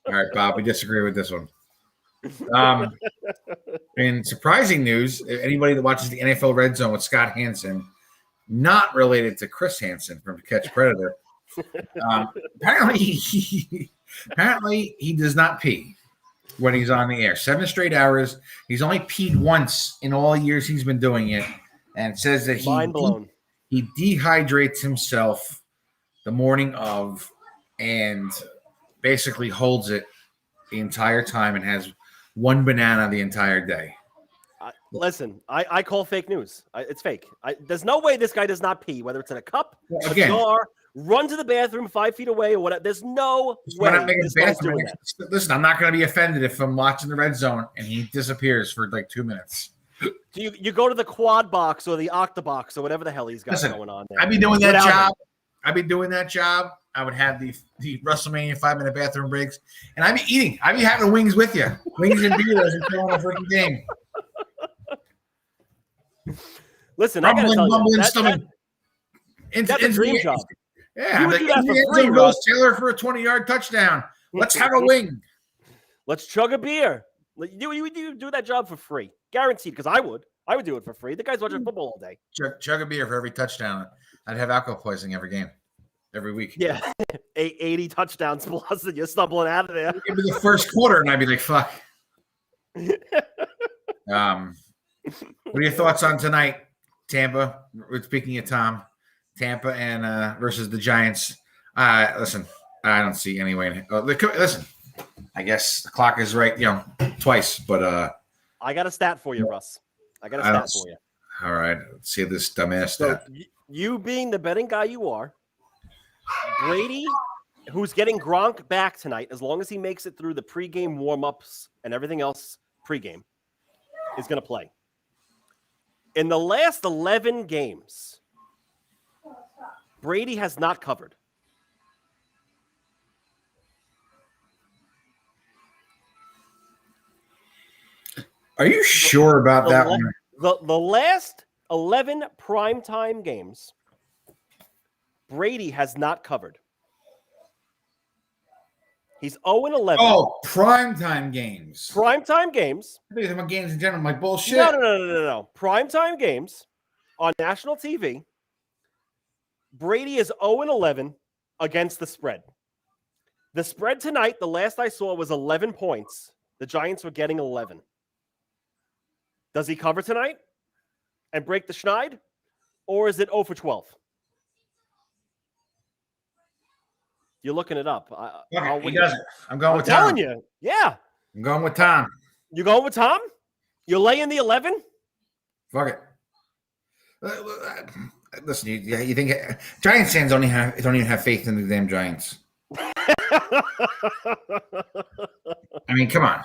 right, Bob, we disagree with this one. In surprising news, anybody that watches the NFL Red Zone with Scott Hansen, not related to Chris Hansen from Catch Predator, apparently he does not pee when he's on the air. 7 straight hours. He's only peed once in all years he's been doing it, and says that he dehydrates himself the morning of and basically holds it the entire time and has one banana the entire day. Listen, I call fake news. It's fake. There's no way this guy does not pee, whether it's in a cup, a jar, run to the bathroom 5 feet away, or whatever. There's no way this guy's doing that. Listen, I'm not going to be offended if I'm watching the Red Zone and he disappears for like 2 minutes. So you go to the quad box or the octabox or whatever the hell he's got going on there. I'd be doing that job. I would have the WrestleMania 5-minute bathroom breaks, and I'd be eating. I'd be having wings with you, wings and beer as we're going a freaking game. Listen, I gotta tell you, that's a dream job. Yeah, I'm like, free, Taylor for a 20-yard touchdown. Let's have a wing. Let's chug a beer. You do that job for free, guaranteed. Because I would do it for free. The guy's watching football all day. Chug a beer for every touchdown. I'd have alcohol poisoning every game, every week. Yeah, 80 touchdowns plus, and you're stumbling out of there. It'd be the first quarter, and I'd be like, "Fuck." What are your thoughts on tonight, Tampa? Speaking of Tom, Tampa and versus the Giants. Listen, I don't see any way. Listen, I guess the clock is right, twice. But I got a stat for you, Russ. I got a stat for you. All right, let's see this dumbass stat. You being the betting guy you are, Brady, who's getting Gronk back tonight, as long as he makes it through the pregame warm-ups and everything else pregame, is going to play. In the last 11 games, Brady has not covered. Are you sure about that one? The last 11 primetime games, Brady has not covered. He's 0-11. Oh, primetime games. Primetime games. I think about games in general. My bullshit. No. Primetime games on national TV. Brady is 0-11 against the spread. The spread tonight, the last I saw, was 11 points. The Giants were getting 11. Does he cover tonight and break the schneid? Or is it 0 for 12? You're looking it up. He doesn't. I'm going with Tom. I'm telling you. Yeah. I'm going with Tom. You going with Tom? You're laying the 11? Fuck it. Listen, you think Giants fans don't even have faith in the damn Giants. I mean, come on.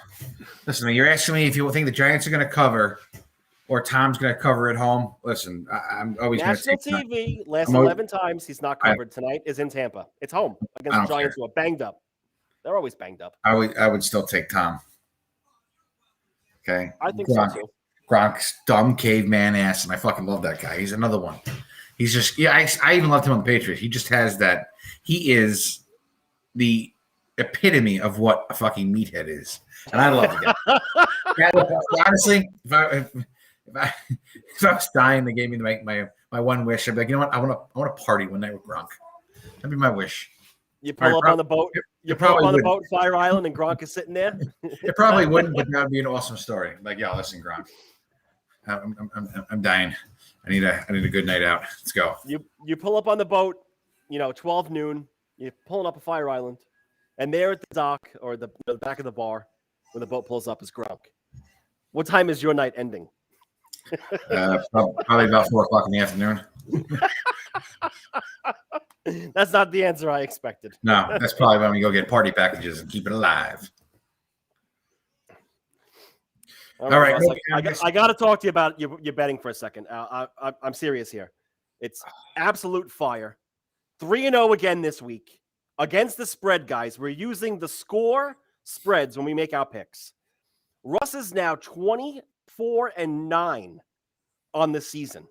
Listen, you're asking me if you think the Giants are going to cover or Tom's going to cover at home. Listen, I'm always going to take TV, last 11 times he's not covered. Tonight is in Tampa. It's home against the Giants who are banged up. They're always banged up. I would still take Tom. Okay. I think so too. Gronk's dumb caveman ass, and I fucking love that guy. He's another one. He's just I even loved him on the Patriots. He just has that. He is the epitome of what a fucking meathead is, and I love the guy. Honestly, if I was dying, they gave me my one wish. I'd be like, you know what? I want to party one night with Gronk. That'd be my wish. You pull up on the boat. You pull up on the boat, Fire Island, and Gronk is sitting there. It probably wouldn't, but that would be an awesome story. Like, yeah, listen, Gronk, I'm dying. I need a good night out. Let's go. You pull up on the boat, 12 noon. You're pulling up a Fire Island, and there at the dock or the back of the bar when the boat pulls up is Gronk. What time is your night ending? Probably about 4:00 in the afternoon. That's not the answer I expected. No, that's probably when we go get party packages and keep it alive. All right. Russ, I got to talk to you about your betting for a second. I'm serious here. It's absolute fire. 3-0 again this week against the spread, guys. We're using the score spreads when we make our picks. Russ is now 24-9 on the season.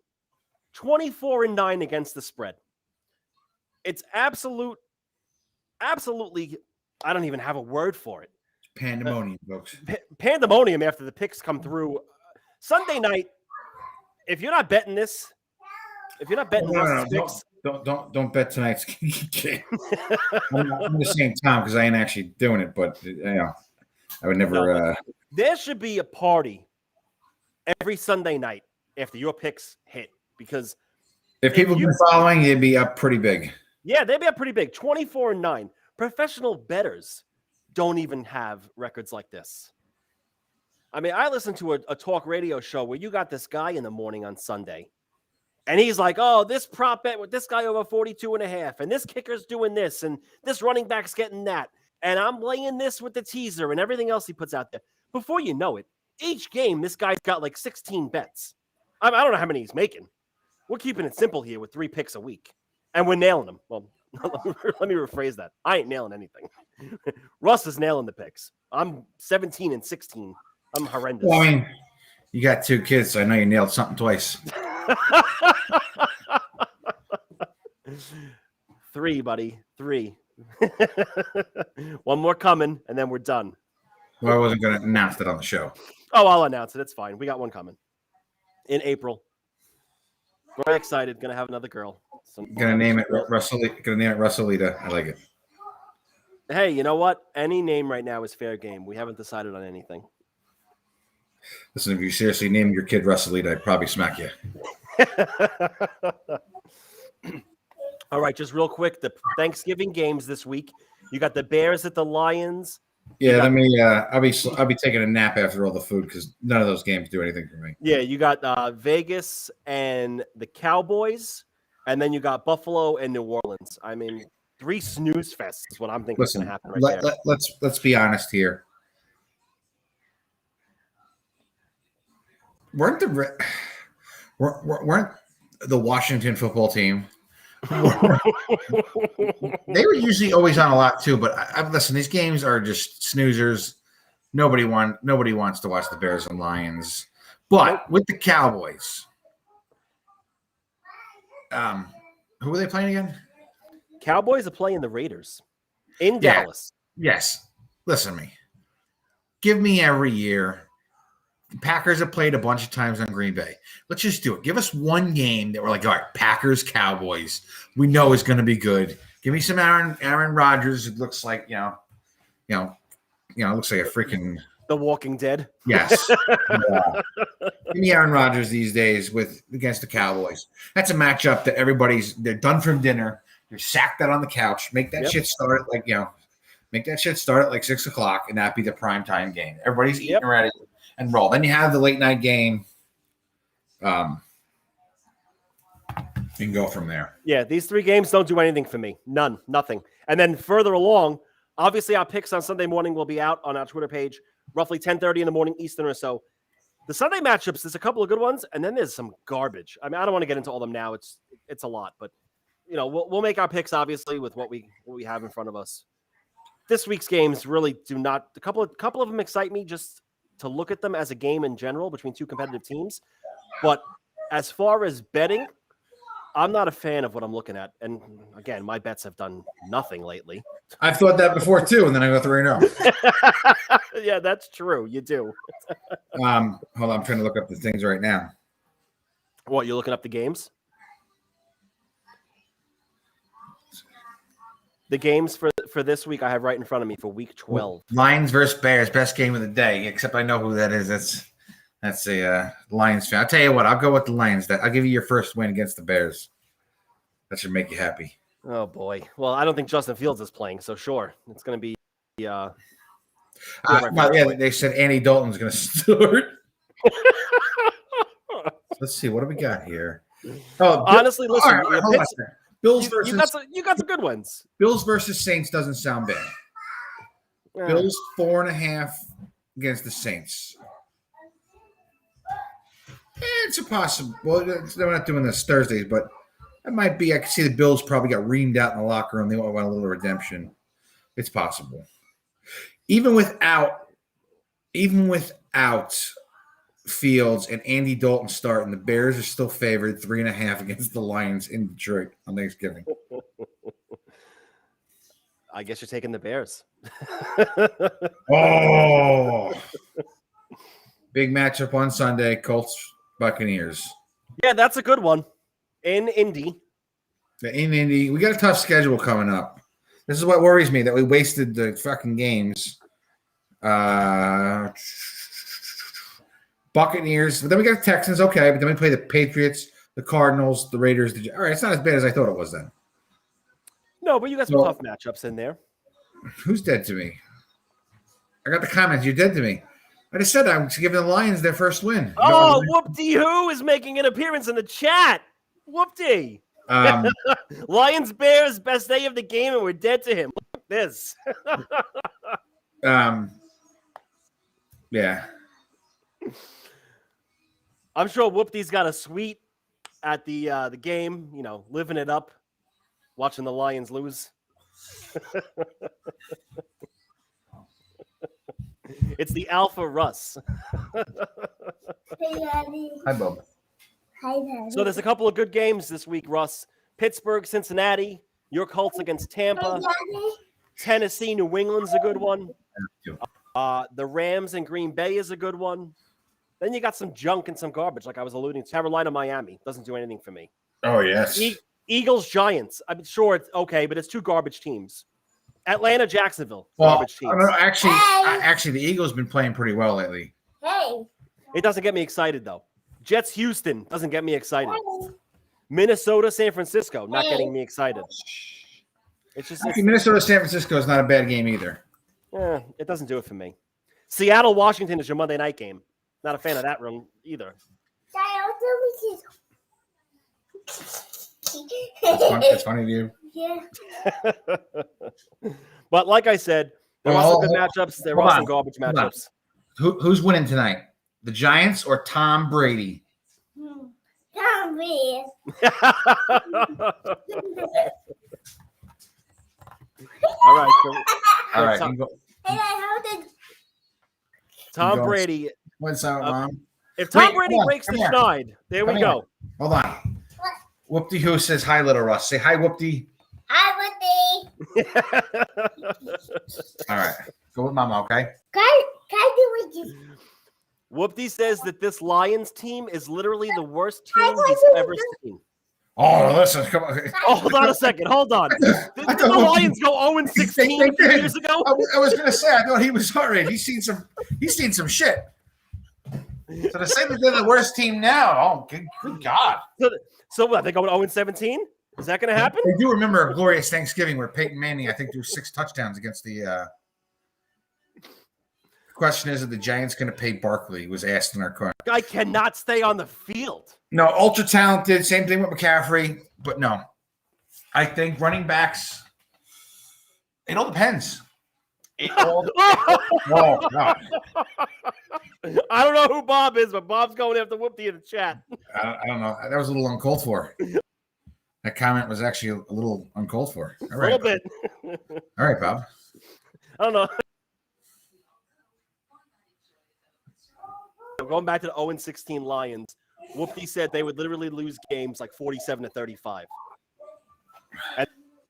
24-9 against the spread. It's absolutely, I don't even have a word for it. Pandemonium, folks. Pandemonium after the picks come through. Sunday night, if you're not betting this, picks, don't bet tonight's game. I'm just saying Tom because I ain't actually doing it, but I would never. There should be a party every Sunday night after your picks hit because if people have been following, it'd be up pretty big. Yeah, they'd be up pretty big. 24-9. Professional bettors don't even have records like this. I mean, I listened to a talk radio show where you got this guy in the morning on Sunday, and he's like, oh, this prop bet with this guy over 42.5, and this kicker's doing this, and this running back's getting that, and I'm laying this with the teaser and everything else he puts out there. Before you know it, each game, this guy's got like 16 bets. I don't know how many he's making. We're keeping it simple here with 3 picks a week, and we're nailing them. Well, let me rephrase that. I ain't nailing anything. Russ is nailing the picks. I'm 17-16. I'm horrendous. Well, I mean, you got 2 kids, so I know you nailed something twice. 3, buddy. 3. One more coming, and then we're done. Well, I wasn't going to announce it on the show. Oh, I'll announce it. It's fine. We got one coming in April. Very excited. Going to have another girl. Gonna name it Russellita. I like it. Hey, you know what? Any name right now is fair game. We haven't decided on anything. Listen, if you seriously name your kid Russellita, I'd probably smack you. All right, just real quick, the Thanksgiving games this week. You got the Bears at the Lions. Yeah, I'll be taking a nap after all the food because none of those games do anything for me. Yeah, you got Vegas and the Cowboys, and then you got Buffalo and New Orleans. I mean, 3 snooze fests is what I'm thinking is going to happen right there. Let's be honest here. Weren't the Washington football team? They were usually always on a lot too, but listen, these games are just snoozers. Nobody wants to watch the Bears and Lions. But with the Cowboys, who are they playing again? Cowboys are playing the Raiders in Dallas. Yes. Listen to me. Give me every year. The Packers have played a bunch of times on Green Bay. Let's just do it. Give us one game that we're like, all right, Packers, Cowboys. We know is going to be good. Give me some Aaron Rodgers. It looks like, looks like a freaking The Walking Dead. Yes. Yeah. Give me Aaron Rodgers these days against the Cowboys. That's a matchup that they're done from dinner. You're sacked out on the couch. Make that shit start at like 6 o'clock, and that be the primetime game. Everybody's eating ready and roll. Then you have the late night game. You can go from there. Yeah, these 3 games don't do anything for me. Nothing. And then further along, obviously our picks on Sunday morning will be out on our Twitter page, roughly 10:30 in the morning Eastern or so. The Sunday matchups, there's a couple of good ones, and then there's some garbage. I mean, I don't want to get into all of them now. It's a lot, but we'll make our picks obviously with what we have in front of us. this week's games really do not. A couple of them excite me just to look at them as a game in general between two competitive teams. But as far as betting, I'm not a fan of what I'm looking at. And again, my bets have done nothing lately. I've thought that before too, and then I got 3-0. Yeah, that's true. You do. Hold on, I'm trying to look up the things right now. What, you're looking up the games? The games for this week I have right in front of me for week 12. Lions versus Bears, best game of the day. Except I know who that is. That's a Lions fan. I'll tell you what. I'll go with the Lions. I'll give you your first win against the Bears. That should make you happy. Oh boy. Well, I don't think Justin Fields is playing, so sure, it's going to be. Yeah, they said Andy Dalton's going to start. Let's see. What do we got here? Oh, honestly, listen. All right, hold on a second. Bills versus you got some good ones. Bills versus Saints doesn't sound bad. Yeah. Bills 4.5 against the Saints. It's a possible. Well, they're not doing this Thursdays, but it might be. I can see the Bills probably got reamed out in the locker room. They want a little redemption. It's possible. Even without Fields and Andy Dalton starting, the Bears are still favored 3.5 against the Lions in Detroit on Thanksgiving. I guess you're taking the Bears. Oh, big matchup on Sunday: Colts Buccaneers. Yeah, that's a good one. In Indy. In Indy, we got a tough schedule coming up. This is what worries me, that we wasted the fucking games. Buccaneers. But then we got the Texans, okay. But then we play the Patriots, the Cardinals, the Raiders. All right, it's not as bad as I thought it was then. No, but you got some tough matchups in there. Who's dead to me? I got the comments. You're dead to me. I just said I'm giving the Lions their first win. Oh, whoop-de-who is making an appearance in the chat. Whoop-de. Lions Bears best day of the game, and we're dead to him. Look at this. Yeah. I'm sure Whoop-de's got a suite at the game, living it up, watching the Lions lose. It's the Alpha Russ. Hey, Daddy. Hi, Bob. Hi, Daddy. So there's a couple of good games this week, Russ. Pittsburgh, Cincinnati, your Colts against Tampa. Daddy. Tennessee, New England's a good one. The Rams and Green Bay is a good one. Then you got some junk and some garbage, like I was alluding to. Carolina, Miami doesn't do anything for me. Oh, yes. Eagles, Giants. I'm sure it's okay, but it's two garbage teams. Atlanta, Jacksonville, Well, garbage teams. actually, the Eagles been playing pretty well lately. Hey. It doesn't get me excited, though. Jets, Houston doesn't get me excited. Daddy. Minnesota, San Francisco, not getting me excited. It's just Minnesota, San Francisco is not a bad game either. it doesn't do it for me. Seattle, Washington is your Monday night game. Not a fan of that room either. It's funny to you. Yeah. But like I said, there are some good matchups. There are some garbage matchups. Who's winning tonight? The Giants or Tom Brady? Tom Brady. All right. All right. Hey, how did Tom Brady. What's out, Mom? If Tom Brady breaks the schneid, there we go. Hold on. Whoopty who says hi, little Russ. Say hi, Whoopty. I would be. All right. Go with Mama, okay? Can I do with you? Whoopty says that this Lions team is literally the worst team he's ever seen. Oh, listen, come on. Oh, hold on a second. Hold on. Did the Lions go 0-16 a few years ago? I was going to say, I thought he was already. He's seen some shit. So to say that they're the worst team now, oh, good God. So what? They go 0-17? Is that going to happen? I do remember a glorious Thanksgiving where Peyton Manning, I think, threw 6 touchdowns against the question is, the Giants going to pay Barkley? Was asked in our car. Guy cannot stay on the field. No, ultra talented. Same thing with McCaffrey. But no, I think running backs, it all depends. Oh, God. I don't know who Bob is, but Bob's going after Whoopty in the chat. I don't know. That was a little uncalled for. That comment was actually a little uncalled for. All right, a little bit. All right, Bob. I don't know. Going back to the 0-16 Lions, Whoopty said they would literally lose games like 47-35.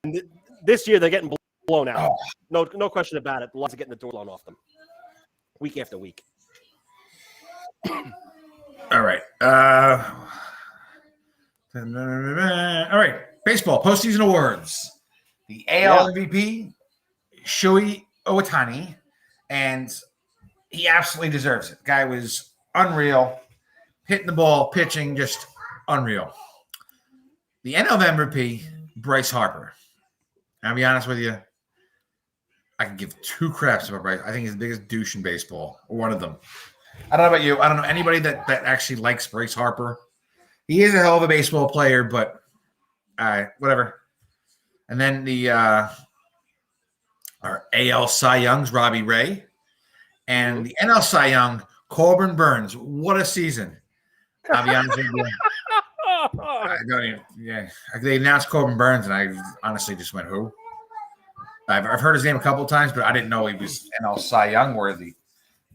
And this year they're getting blown out. No question about it. The Lions are getting the door blown off them week after week. All right. All right. Baseball postseason awards. The AL MVP, Shohei Ohtani, and he absolutely deserves it. Guy was unreal, hitting the ball, pitching, just unreal. The NL MVP, Bryce Harper. I'll be honest with you, I can give two craps about Bryce. I think he's the biggest douche in baseball, or one of them. I don't know about you. I don't know anybody that actually likes Bryce Harper. He is a hell of a baseball player, but whatever. And then our AL Cy Young's Robbie Ray, and the NL Cy Young, Corbin Burns. What a season! I'll be honest with you. I don't even. Yeah, they announced Corbin Burns, and I honestly just went, "Who?" I've heard his name a couple of times, but I didn't know he was NL Cy Young worthy.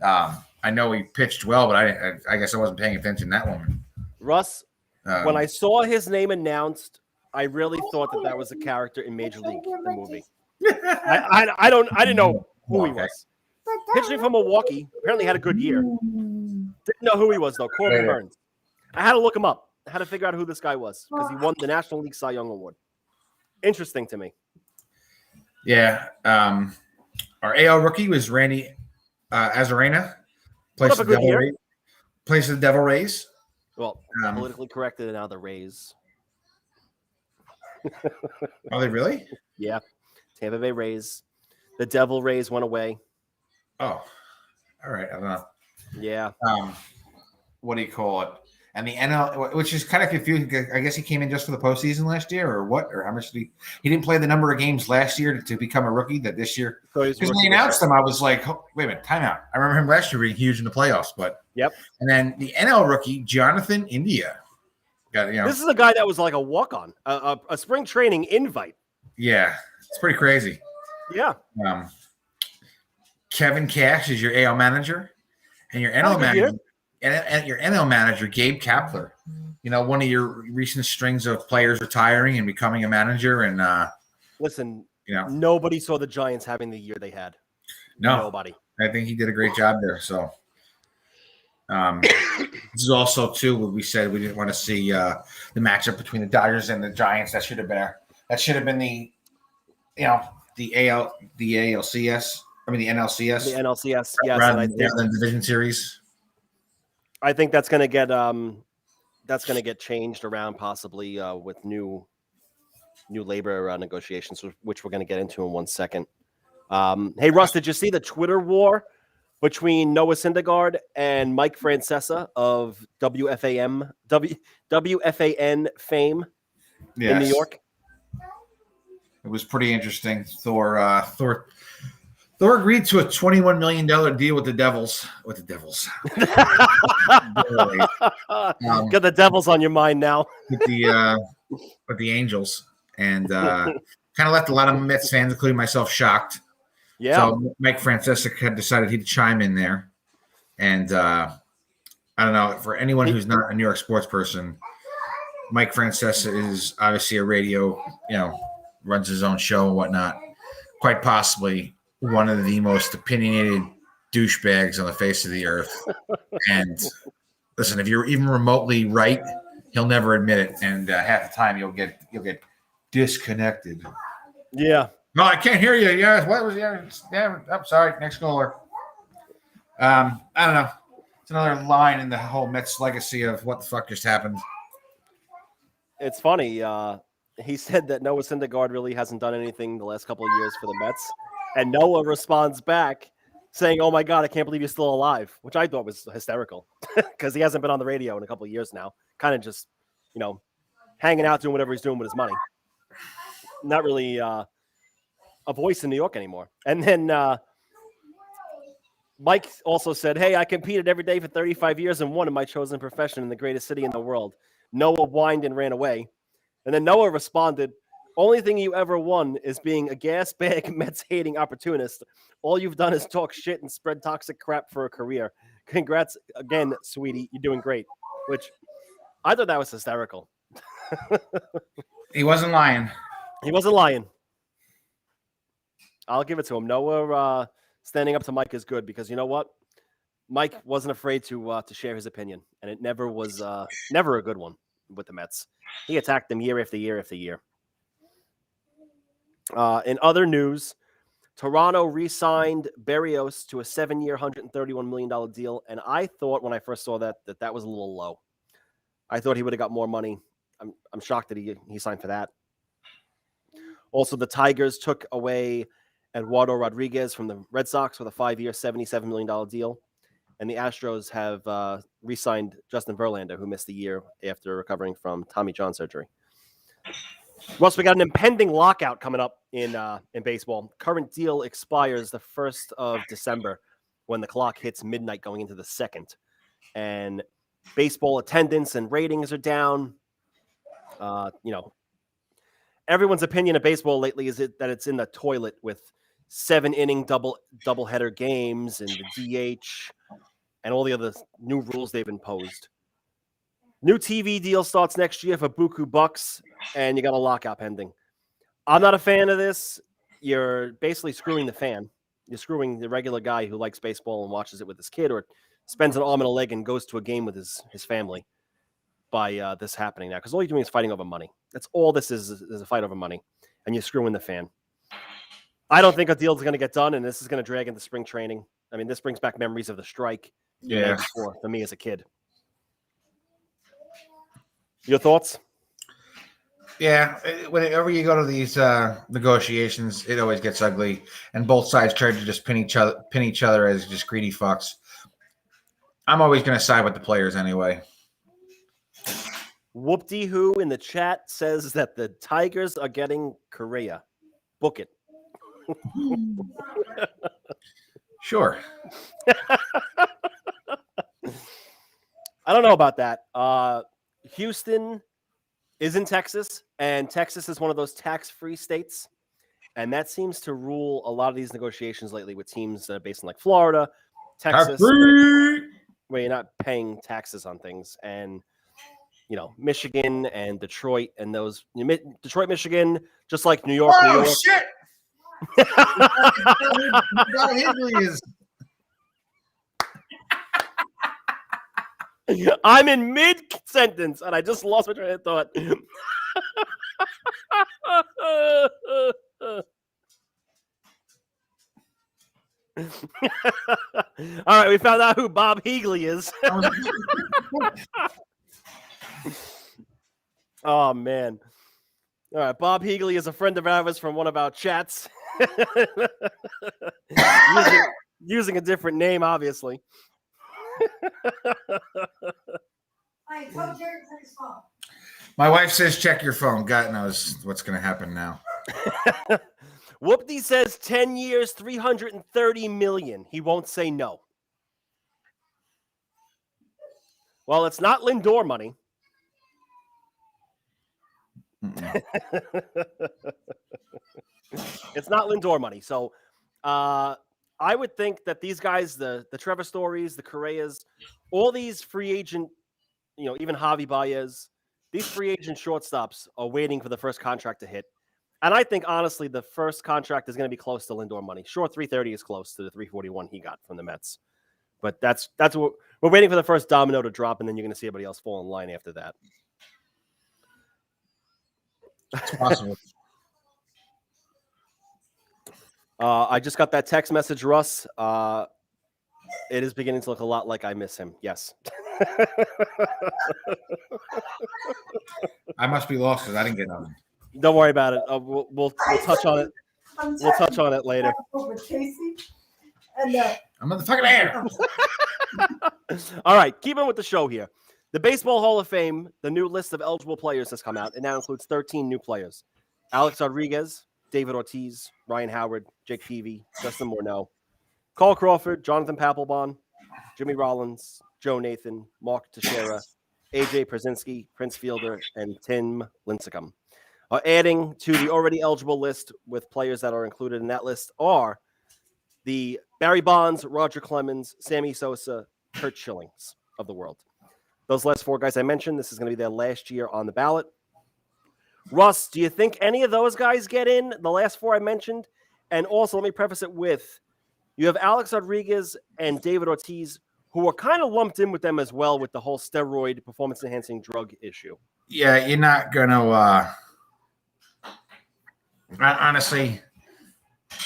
I know he pitched well, but I guess I wasn't paying attention to that one. Russ, when I saw his name announced, I really thought that was a character in Major League, the movie. I didn't know who he was. Pitching from Milwaukee, apparently had a good year. Didn't know who he was though. Corbin Burns. I had to look him up. I had to figure out who this guy was because he won the National League Cy Young Award. Interesting to me. Yeah. Our AL rookie was Randy Azarena. Plays the Devil Rays. Well, politically corrected now the Rays. Are they really? Yeah. Tampa Bay Rays. The Devil Rays went away. Oh, all right. I don't know. Yeah. What do you call it? And the NL, which is kind of confusing. I guess he came in just for the postseason last year, or what? Or how much did he didn't play the number of games last year to become a rookie that this year? Because when they announced him, I was like, oh, wait a minute, timeout. I remember him last year being huge in the playoffs, but yep. And then the NL rookie, Jonathan India. This is a guy that was like a walk-on, a spring training invite. Yeah, it's pretty crazy. Yeah. Kevin Cash is your AL manager, and your NL manager. And your NL manager, Gabe Kapler, one of your recent strings of players retiring and becoming a manager. And listen, nobody saw the Giants having the year they had. No, nobody. I think he did a great job there. So this is also too what we said we didn't want to see the matchup between the Dodgers and the Giants. That should have been the ALCS. I mean the NLCS. The NLCS, yes. Rather than the division series. I think that's going to get changed around possibly with new labor negotiations, which we're going to get into in 1 second. Hey Russ, did you see the Twitter war between Noah Syndergaard and Mike Francesa of WFAN fame in New York? It was pretty interesting. Thor agreed to a $21 million deal with the Devils. Got the Devils on your mind now. with the Angels, and kind of left a lot of Mets fans, including myself, shocked. Yeah. So Mike Francesa had decided he'd chime in there, and I don't know, for anyone who's not a New York sports person, Mike Francesa is obviously a radio, runs his own show and whatnot. Quite possibly one of the most opinionated douchebags on the face of the earth. And listen, if you're even remotely right, he'll never admit it. And half the time you'll get disconnected. Yeah. No, I can't hear you. Yeah. What was I'm sorry. Next caller. I don't know. It's another line in the whole Mets legacy of what the fuck just happened. It's funny. He said that Noah Syndergaard really hasn't done anything the last couple of years for the Mets. And Noah responds back saying, "Oh my God, I can't believe you're still alive," which I thought was hysterical because he hasn't been on the radio in a couple of years now. Kind of just, hanging out, doing whatever he's doing with his money. Not really a voice in New York anymore. And then Mike also said, "Hey, I competed every day for 35 years and won in my chosen profession in the greatest city in the world." Noah whined and ran away. And then Noah responded, Only thing you ever won is being a gas bag Mets hating opportunist. All you've done is talk shit and spread toxic crap for a career. Congrats again, sweetie. You're doing great. Which I thought that was hysterical. He wasn't lying. He wasn't lying. I'll give it to him. Noah standing up to Mike is good because you know what? Mike wasn't afraid to share his opinion, and it never was never a good one with the Mets. He attacked them year after year after year. In other news, Toronto re-signed Berrios to a 7-year, $131 million deal, and I thought when I first saw that was a little low. I thought he would have got more money. I'm shocked that he signed for that. Also, the Tigers took away Eduardo Rodriguez from the Red Sox with a 5-year, $77 million deal. And the Astros have re-signed Justin Verlander, who missed a year after recovering from Tommy John surgery. Russ, we got an impending lockout coming up in baseball. Current deal expires the 1st of December when the clock hits midnight going into the 2nd. And baseball attendance and ratings are down. Everyone's opinion of baseball lately is that it's in the toilet with 7-inning doubleheader games and the DH and all the other new rules they've imposed. New TV deal starts next year for buku bucks, and you got a lockout pending. I'm not a fan of this. You're basically screwing the fan. You're screwing the regular guy who likes baseball and watches it with his kid or spends an arm and a leg and goes to a game with his family by this happening now. Because all you're doing is fighting over money. That's all this is a fight over money. And you're screwing the fan. I don't think a deal is going to get done, and this is going to drag into spring training. I mean, this brings back memories of the strike. Yeah. For me as a kid. Your thoughts? Yeah, whenever you go to these negotiations, it always gets ugly, and both sides try to just pin each other as just greedy fucks. I'm always going to side with the players anyway. Whoop-dee-hoo in the chat says that the Tigers are getting Correa. Book it. Sure. I don't know about that. Houston is in Texas, and Texas is one of those tax-free states, and that seems to rule a lot of these negotiations lately with teams that are based in like Florida, Texas, where you're not paying taxes on things, and Michigan and Detroit and those Detroit, Michigan, just like New York. Oh New York. Shit! I'm in mid-sentence, and I just lost my train of thought. All right, we found out who Bob Heagley is. Oh, man. All right, Bob Heagley is a friend of ours from one of our chats. using a different name, obviously. My wife says check your phone. God knows what's going to happen now. Whoopty says 10 years, $330 million. He won't say no. Well, it's not Lindor money. It's not Lindor money. So I would think that these guys, the Trevor Stories, the Correas, all these free agent, even Javi Baez, these free agent shortstops are waiting for the first contract to hit. And I think, honestly, the first contract is going to be close to Lindor money. Sure, 330 is close to the 341 he got from the Mets. But that's what we're waiting for, the first domino to drop, and then you're going to see everybody else fall in line after that. It's possible. I just got that text message, Russ. It is beginning to look a lot like I miss him. Yes. I must be lost because I didn't get nothing. Don't worry about it. We'll touch on it. We'll touch on it later. I'm in the fucking air. All right, keeping with the show here. The Baseball Hall of Fame, the new list of eligible players has come out. It now includes 13 new players. Alex Rodriguez, David Ortiz, Ryan Howard, Jake Peavy, Justin Morneau, Carl Crawford, Jonathan Papelbon, Jimmy Rollins, Joe Nathan, Mark Teixeira, AJ Przinsky, Prince Fielder, and Tim Lincecum. Adding to the already eligible list with players that are included in that list are the Barry Bonds, Roger Clemens, Sammy Sosa, Kurt Schillings of the world. Those last 4 guys I mentioned, this is going to be their last year on the ballot. Russ, do you think any of those guys get in, the last 4 I mentioned? And also, let me preface it with, you have Alex Rodriguez and David Ortiz, who are kind of lumped in with them as well with the whole steroid performance-enhancing drug issue. Yeah, you're not going to honestly,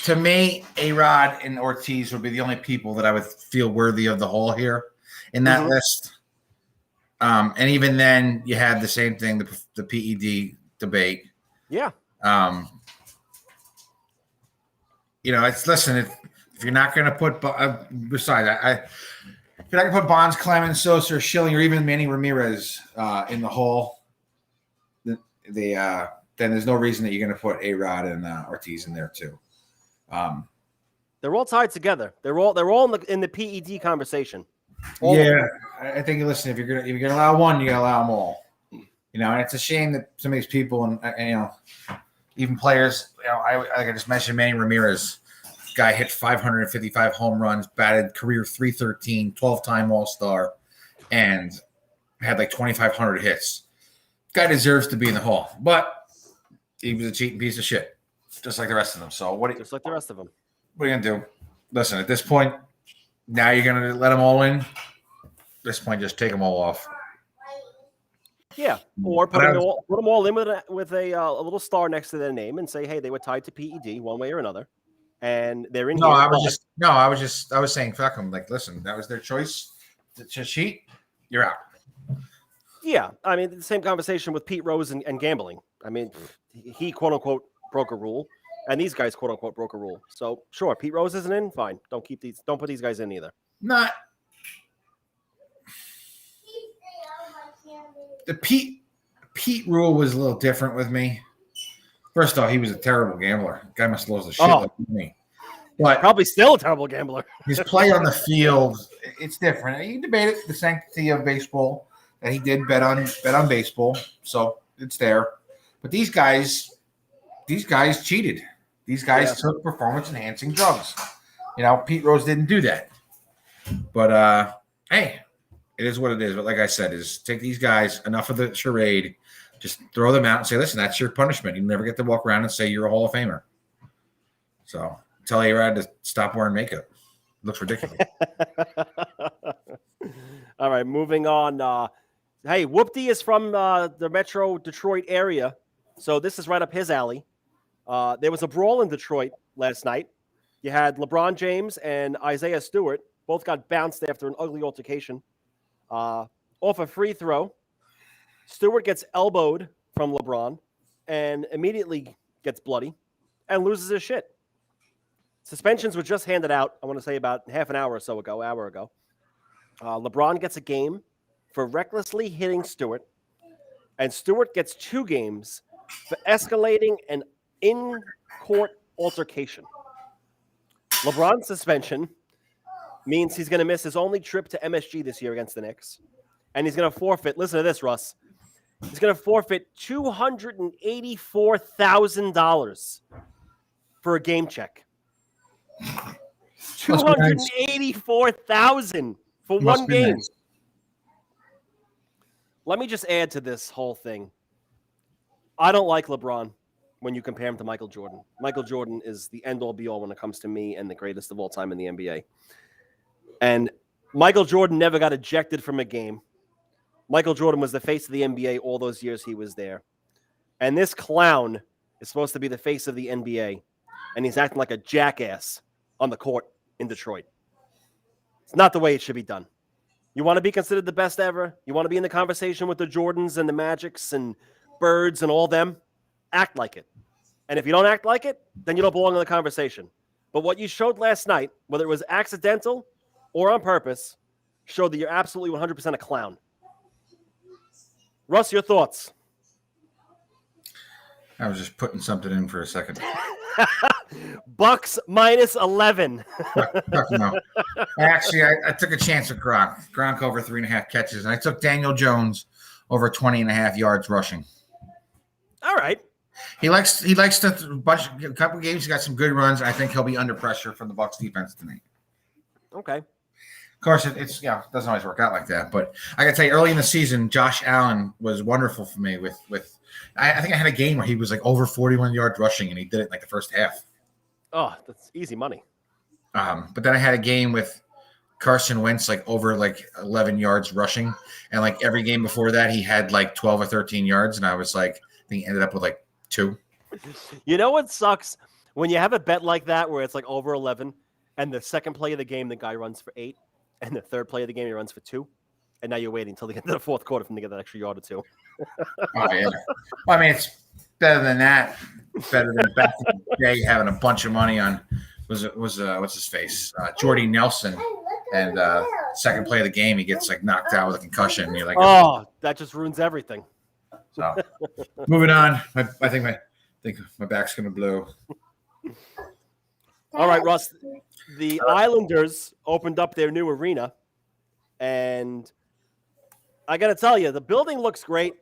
to me, A-Rod and Ortiz would be the only people that I would feel worthy of the hole here in that list. And even then, you had the same thing, the PED debate. Yeah. Listen, if you're not going to put besides, if you're not going to put Bonds, Clemens, Sosa, or Schilling, or even Manny Ramirez in the hole, then there's no reason that you're going to put A-Rod and Ortiz in there too. They're all tied together. They're all in the PED conversation. I think. Listen, if you're gonna allow one, you gotta allow them all. And it's a shame that some of these people and even players. Like I just mentioned, Manny Ramirez, guy hit 555 home runs, batted career .313, 12-time All-Star, and had like 2,500 hits. Guy deserves to be in the hall, but he was a cheating piece of shit, just like the rest of them. So just like the rest of them. What are you gonna do? Listen, at this point, now you're gonna let them all in. At this point, just take them all off. Yeah, or put them all in with a little star next to their name and say, hey, they were tied to PED one way or another, and they're in. I was saying, fuck them. Like, listen, that was their choice to cheat. You're out. Yeah, I mean, the same conversation with Pete Rose and gambling. I mean, he quote unquote broke a rule, and these guys quote unquote broke a rule. So sure, Pete Rose isn't in. Fine, don't put these guys in either. Not the Pete rule was a little different with me. First off, he was a terrible gambler. Guy must have lost the shit like me. But probably still a terrible gambler. His play on the field, it's different. He debated the sanctity of baseball, and he did bet on baseball, so it's there. But these guys cheated. These guys took performance-enhancing drugs. Pete Rose didn't do that. But hey, it is what it is. But like I said, is take these guys, enough of the charade, just throw them out and say, listen, that's your punishment. You never get to walk around and say you're a Hall of Famer. So tell A-Rod to stop wearing makeup. It looks ridiculous. All right, moving on. Hey, Whoopty is from the Metro Detroit area, so this is right up his alley. There was a brawl in Detroit last night. You had LeBron James and Isaiah Stewart. Both got bounced after an ugly altercation. Off a free throw, Stewart gets elbowed from LeBron and immediately gets bloody and loses his shit. Suspensions were just handed out, I want to say about half an hour ago. LeBron gets a game for recklessly hitting Stewart, and Stewart gets 2 games for escalating an in-court altercation. LeBron's suspension means he's going to miss his only trip to MSG this year against the Knicks, and he's going to forfeit, listen to this, Russ, he's going to forfeit $284,000 for a game check. $284,000 for one game. Nice. Let me just add to this whole thing. I don't like LeBron when you compare him to Michael Jordan. Michael Jordan is the end-all be-all when it comes to me and the greatest of all time in the NBA. And Michael Jordan never got ejected from a game. Michael Jordan was the face of the NBA all those years he was there. And this clown is supposed to be the face of the NBA. And he's acting like a jackass on the court in Detroit. It's not the way it should be done. You want to be considered the best ever? You want to be in the conversation with the Jordans and the Magics and Birds and all them? Act like it. And if you don't act like it, then you don't belong in the conversation. But what you showed last night, whether it was accidental or on purpose, showed that you're absolutely 100% a clown. Russ, your thoughts? I was just putting something in for a second. Bucks minus 11. No. Actually, I took a chance with Gronk. Gronk over 3.5 catches. And I took Daniel Jones over 20.5 yards rushing. All right. He likes to a couple games. He got some good runs. I think he'll be under pressure from the Bucs defense tonight. Okay. Of course, it doesn't always work out like that. But I gotta tell you, early in the season, Josh Allen was wonderful for me. I think I had a game where he was like over 41 yards rushing, and he did it in like the first half. Oh, that's easy money. But then I had a game with Carson Wentz like over like 11 yards rushing, and like every game before that he had like 12 or 13 yards, and I was like, I think he ended up with like 2. You know what sucks? When you have a bet like that where it's like over 11 and the second play of the game the guy runs for 8 and the third play of the game he runs for 2, and now you're waiting until they get to the fourth quarter for him to get that extra yard or 2. Oh yeah. Well, I mean, it's better than that. Better than back in the day having a bunch of money on was what's his face? Jordy Nelson. And second play of the game, he gets like knocked out with a concussion. And you're like, oh, that just ruins everything. So, moving on. I think my back's gonna blow. All right, Russ. The Islanders opened up their new arena, and I got to tell you, the building looks great.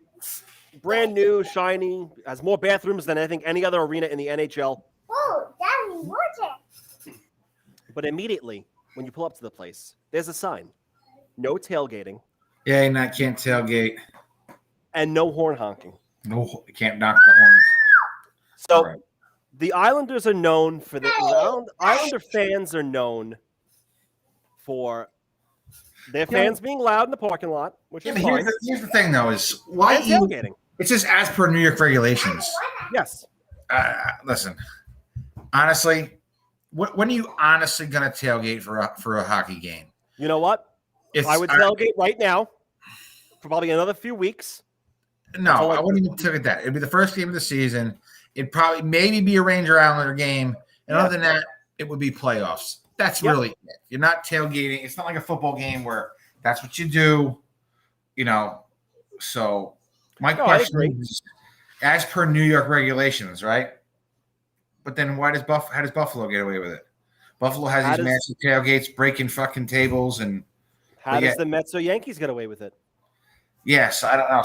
Brand new, shiny, has more bathrooms than I think any other arena in the NHL. Oh, Daddy, water. But immediately, when you pull up to the place, there's a sign. No tailgating. Yeah, and I can't tailgate. And no horn honking. No, you can't knock the horns. So Right. the Islanders are known for Islander fans are known for their fans being loud in the parking lot, which is fine. Here's the thing, though, is why And tailgating. It's just as per New York regulations. Yes. Listen, honestly, when are you honestly going to tailgate for a hockey game? You know what? I would tailgate right now for probably another few weeks. No, I wouldn't even tailgate that. It'd be the first game of the season. It'd probably maybe be a Ranger Islander game. And other than that, it would be playoffs. That's really it. You're not tailgating. It's not like a football game where that's what you do, So my question is, as per New York regulations, right? But then how does Buffalo get away with it? Buffalo has these massive tailgates, breaking fucking tables, and how does the Mets or Yankees get away with it? Yes, I don't know.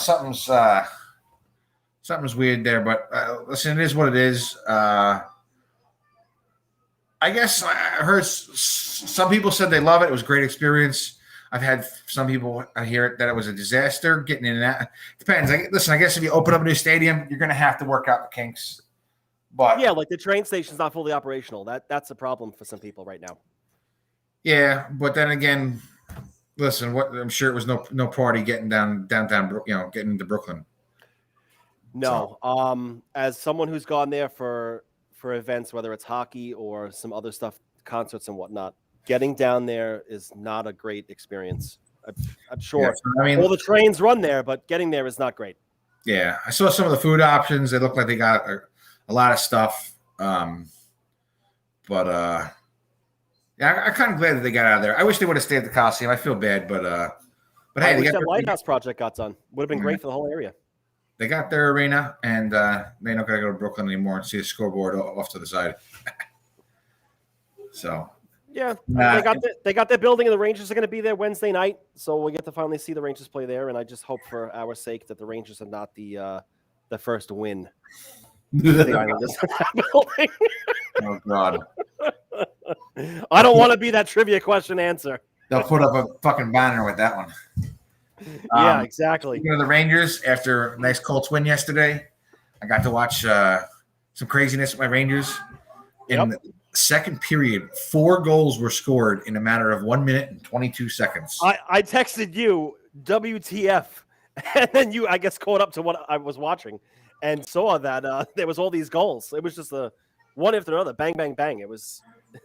Something's weird there, but listen, it is what it is. I guess I heard some people said they love it. It was a great experience. I've had some people hear that it was a disaster getting in and out. Depends. I guess if you open up a new stadium, you're going to have to work out the kinks. But yeah, like the train station's not fully operational. That's a problem for some people right now. Yeah, but then again, listen, I'm sure it was no party getting downtown, getting into Brooklyn. No. So. As someone who's gone there for events, whether it's hockey or some other stuff, concerts and whatnot, getting down there is not a great experience. I'm sure. Yeah, all the trains run there, but getting there is not great. Yeah, I saw some of the food options. They look like they got a lot of stuff. Yeah, I'm kind of glad that they got out of there. I wish they would have stayed at the Coliseum. I feel bad, but hey, I wish that Lighthouse project got done. Would have been great for the whole area. They got their arena, and they're not going to go to Brooklyn anymore and see the scoreboard off to the side. So yeah, they got their building, and the Rangers are going to be there Wednesday night, so we'll get to finally see the Rangers play there. And I just hope for our sake that the Rangers are not the first win. Oh God! I don't want to be that trivia question answer. They'll put up a fucking banner with that one. Yeah, exactly. The Rangers, after a nice Colts win yesterday, I got to watch some craziness with my Rangers. In the second period, 4 goals were scored in a matter of 1 minute and 22 seconds. I texted you WTF, and then you, I guess, caught up to what I was watching and saw that there was all these goals. It was just one after another, bang, bang, bang. It was.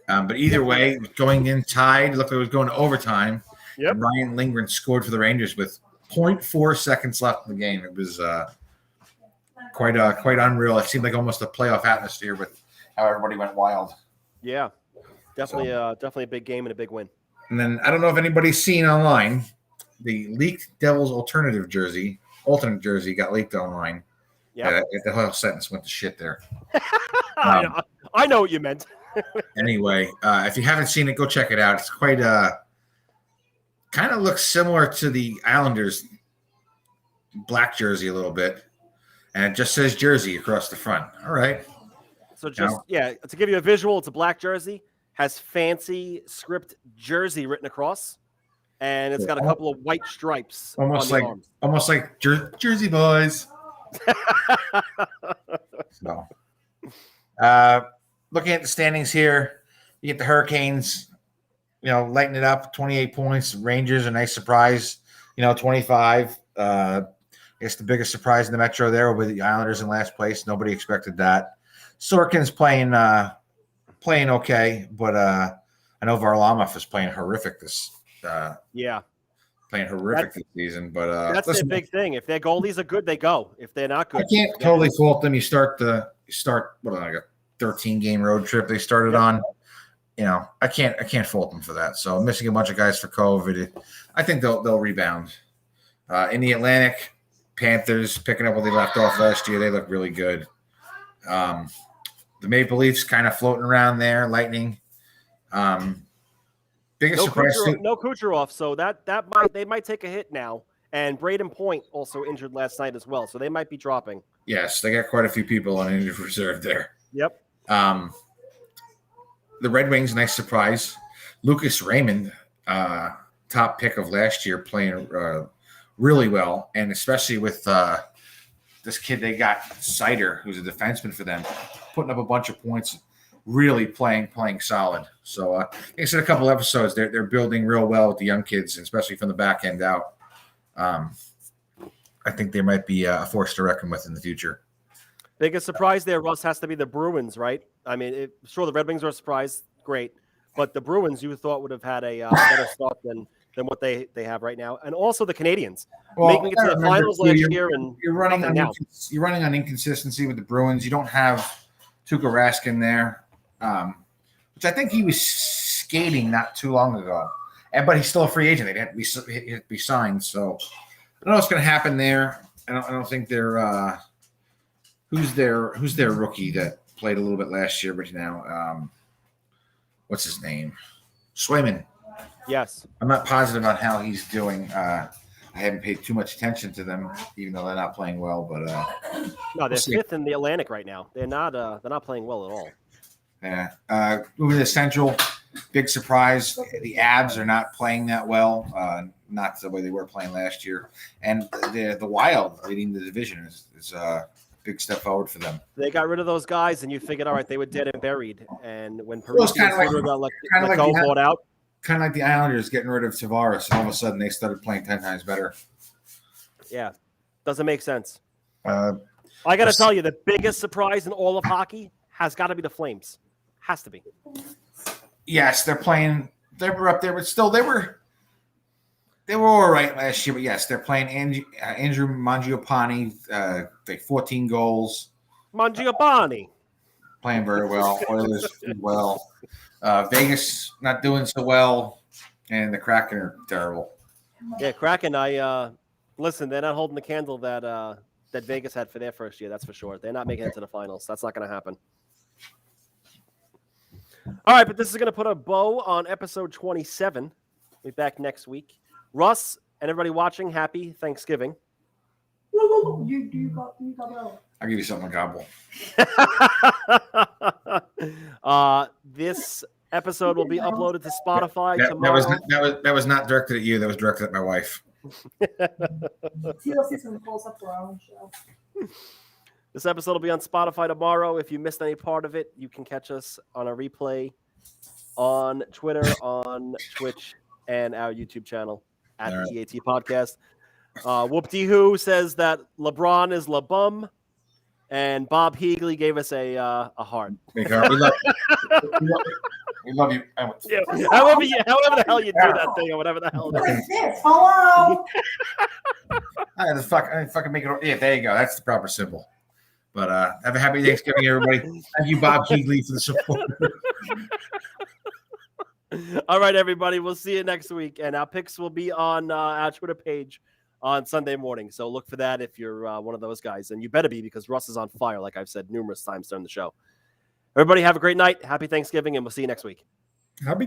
But either way, going in tied, looked like it was going to overtime. Yep. Ryan Lindgren scored for the Rangers with 0.4 seconds left in the game. It was quite unreal. It seemed like almost a playoff atmosphere with how everybody went wild. Yeah, definitely a big game and a big win. And then I don't know if anybody's seen online the leaked Devils alternate jersey got leaked online. Yeah, the whole sentence went to shit there. I know what you meant. Anyway, if you haven't seen it, go check it out. It's quite kind of looks similar to the Islanders black jersey a little bit. and it just says Jersey across the front. All right. So to give you a visual, it's a black jersey, has fancy script Jersey written across, and it's got a couple of white stripes almost on like the arms. almost like Jersey boys. So, looking at the standings here, you get the Hurricanes, lighting it up, 28 points. Rangers, a nice surprise, 25. I guess the biggest surprise in the Metro there will be the Islanders in last place. Nobody expected that. Sorkin's playing okay, but I know Varlamov is playing horrific this season. But that's their big thing. If their goalies are good, they go. If they're not good, I can't totally fault them. You start like a 13-game road trip they started on. I can't fault them for that. So missing a bunch of guys for COVID, I think they'll rebound. In the Atlantic, Panthers picking up where they left off last year. They look really good. The Maple Leafs kind of floating around there. Lightning. Biggest surprise. No Kucherov, so they might take a hit now. And Braden Point also injured last night as well, so they might be dropping. Yes, they got quite a few people on injured reserve there. Yep. The Red Wings, nice surprise. Lucas Raymond, top pick of last year, playing really well, and especially with this kid they got, Sider, who's a defenseman for them, putting up a bunch of points, really playing solid. So like I said, a couple episodes, they're building real well with the young kids, especially from the back end out. I think they might be a force to reckon with in the future. Biggest surprise there, Russ, has to be the Bruins, right? I mean, sure, the Red Wings are a surprise, great, but the Bruins you thought would have had a better start than what they have right now, and also the Canadians making it to the finals last year. And you're running on inconsistency with the Bruins. You don't have Tuukka Rask there, which I think he was skating not too long ago, but he's still a free agent. They have to be signed, so I don't know what's going to happen there. I don't think they're who's their rookie that played a little bit last year, but now what's his name? Swayman. Yes. I'm not positive on how he's doing. I haven't paid too much attention to them, even though they're not playing well. But no, they're fifth in the Atlantic right now. They're not playing well at all. Yeah. Moving to the Central, big surprise. The Abs are not playing that well. Not the way they were playing last year. And the Wild leading the division is a big step forward for them. They got rid of those guys, and you figured, all right, they were dead and buried. And when Paris got bought out. Kind of like the Islanders getting rid of Tavares, and all of a sudden they started playing 10 times better. Yeah, doesn't make sense. I got to tell you, the biggest surprise in all of hockey has got to be the Flames. Has to be. Yes, they're playing. They were up there, but still they were all right last year. But yes, they're playing Andrew Mangiapane, 14 goals. Mangiapane playing very well. Oilers well. Vegas not doing so well, and the Kraken are terrible. Yeah, Kraken. Listen. They're not holding the candle that Vegas had for their first year. That's for sure. They're not making it to the finals. That's not going to happen. All right, but this is going to put a bow on episode 27. We'll be back next week. Russ and everybody watching, happy Thanksgiving. I'll give you something to gobble. This episode will be uploaded to Spotify tomorrow. That was not directed at you. That was directed at my wife. This episode will be on Spotify tomorrow. If you missed any part of it, you can catch us on a replay on Twitter, on Twitch, and our YouTube channel at E.A.T Podcast. Whoop-dee-hoo says that LeBron is LeBum, and Bob Heagley gave us a heart. We love you. Yeah, however the hell you do that thing, or whatever the hell it is. Hello. I had to fucking make it. Yeah, there you go. That's the proper symbol. But have a happy Thanksgiving, everybody. Thank you, Bob Heagley, for the support. All right, everybody. We'll see you next week. And our picks will be on our Twitter page on Sunday morning. So look for that if you're one of those guys. And you better be, because Russ is on fire, like I've said numerous times during the show. Everybody have a great night. Happy Thanksgiving, and we'll see you next week. Happy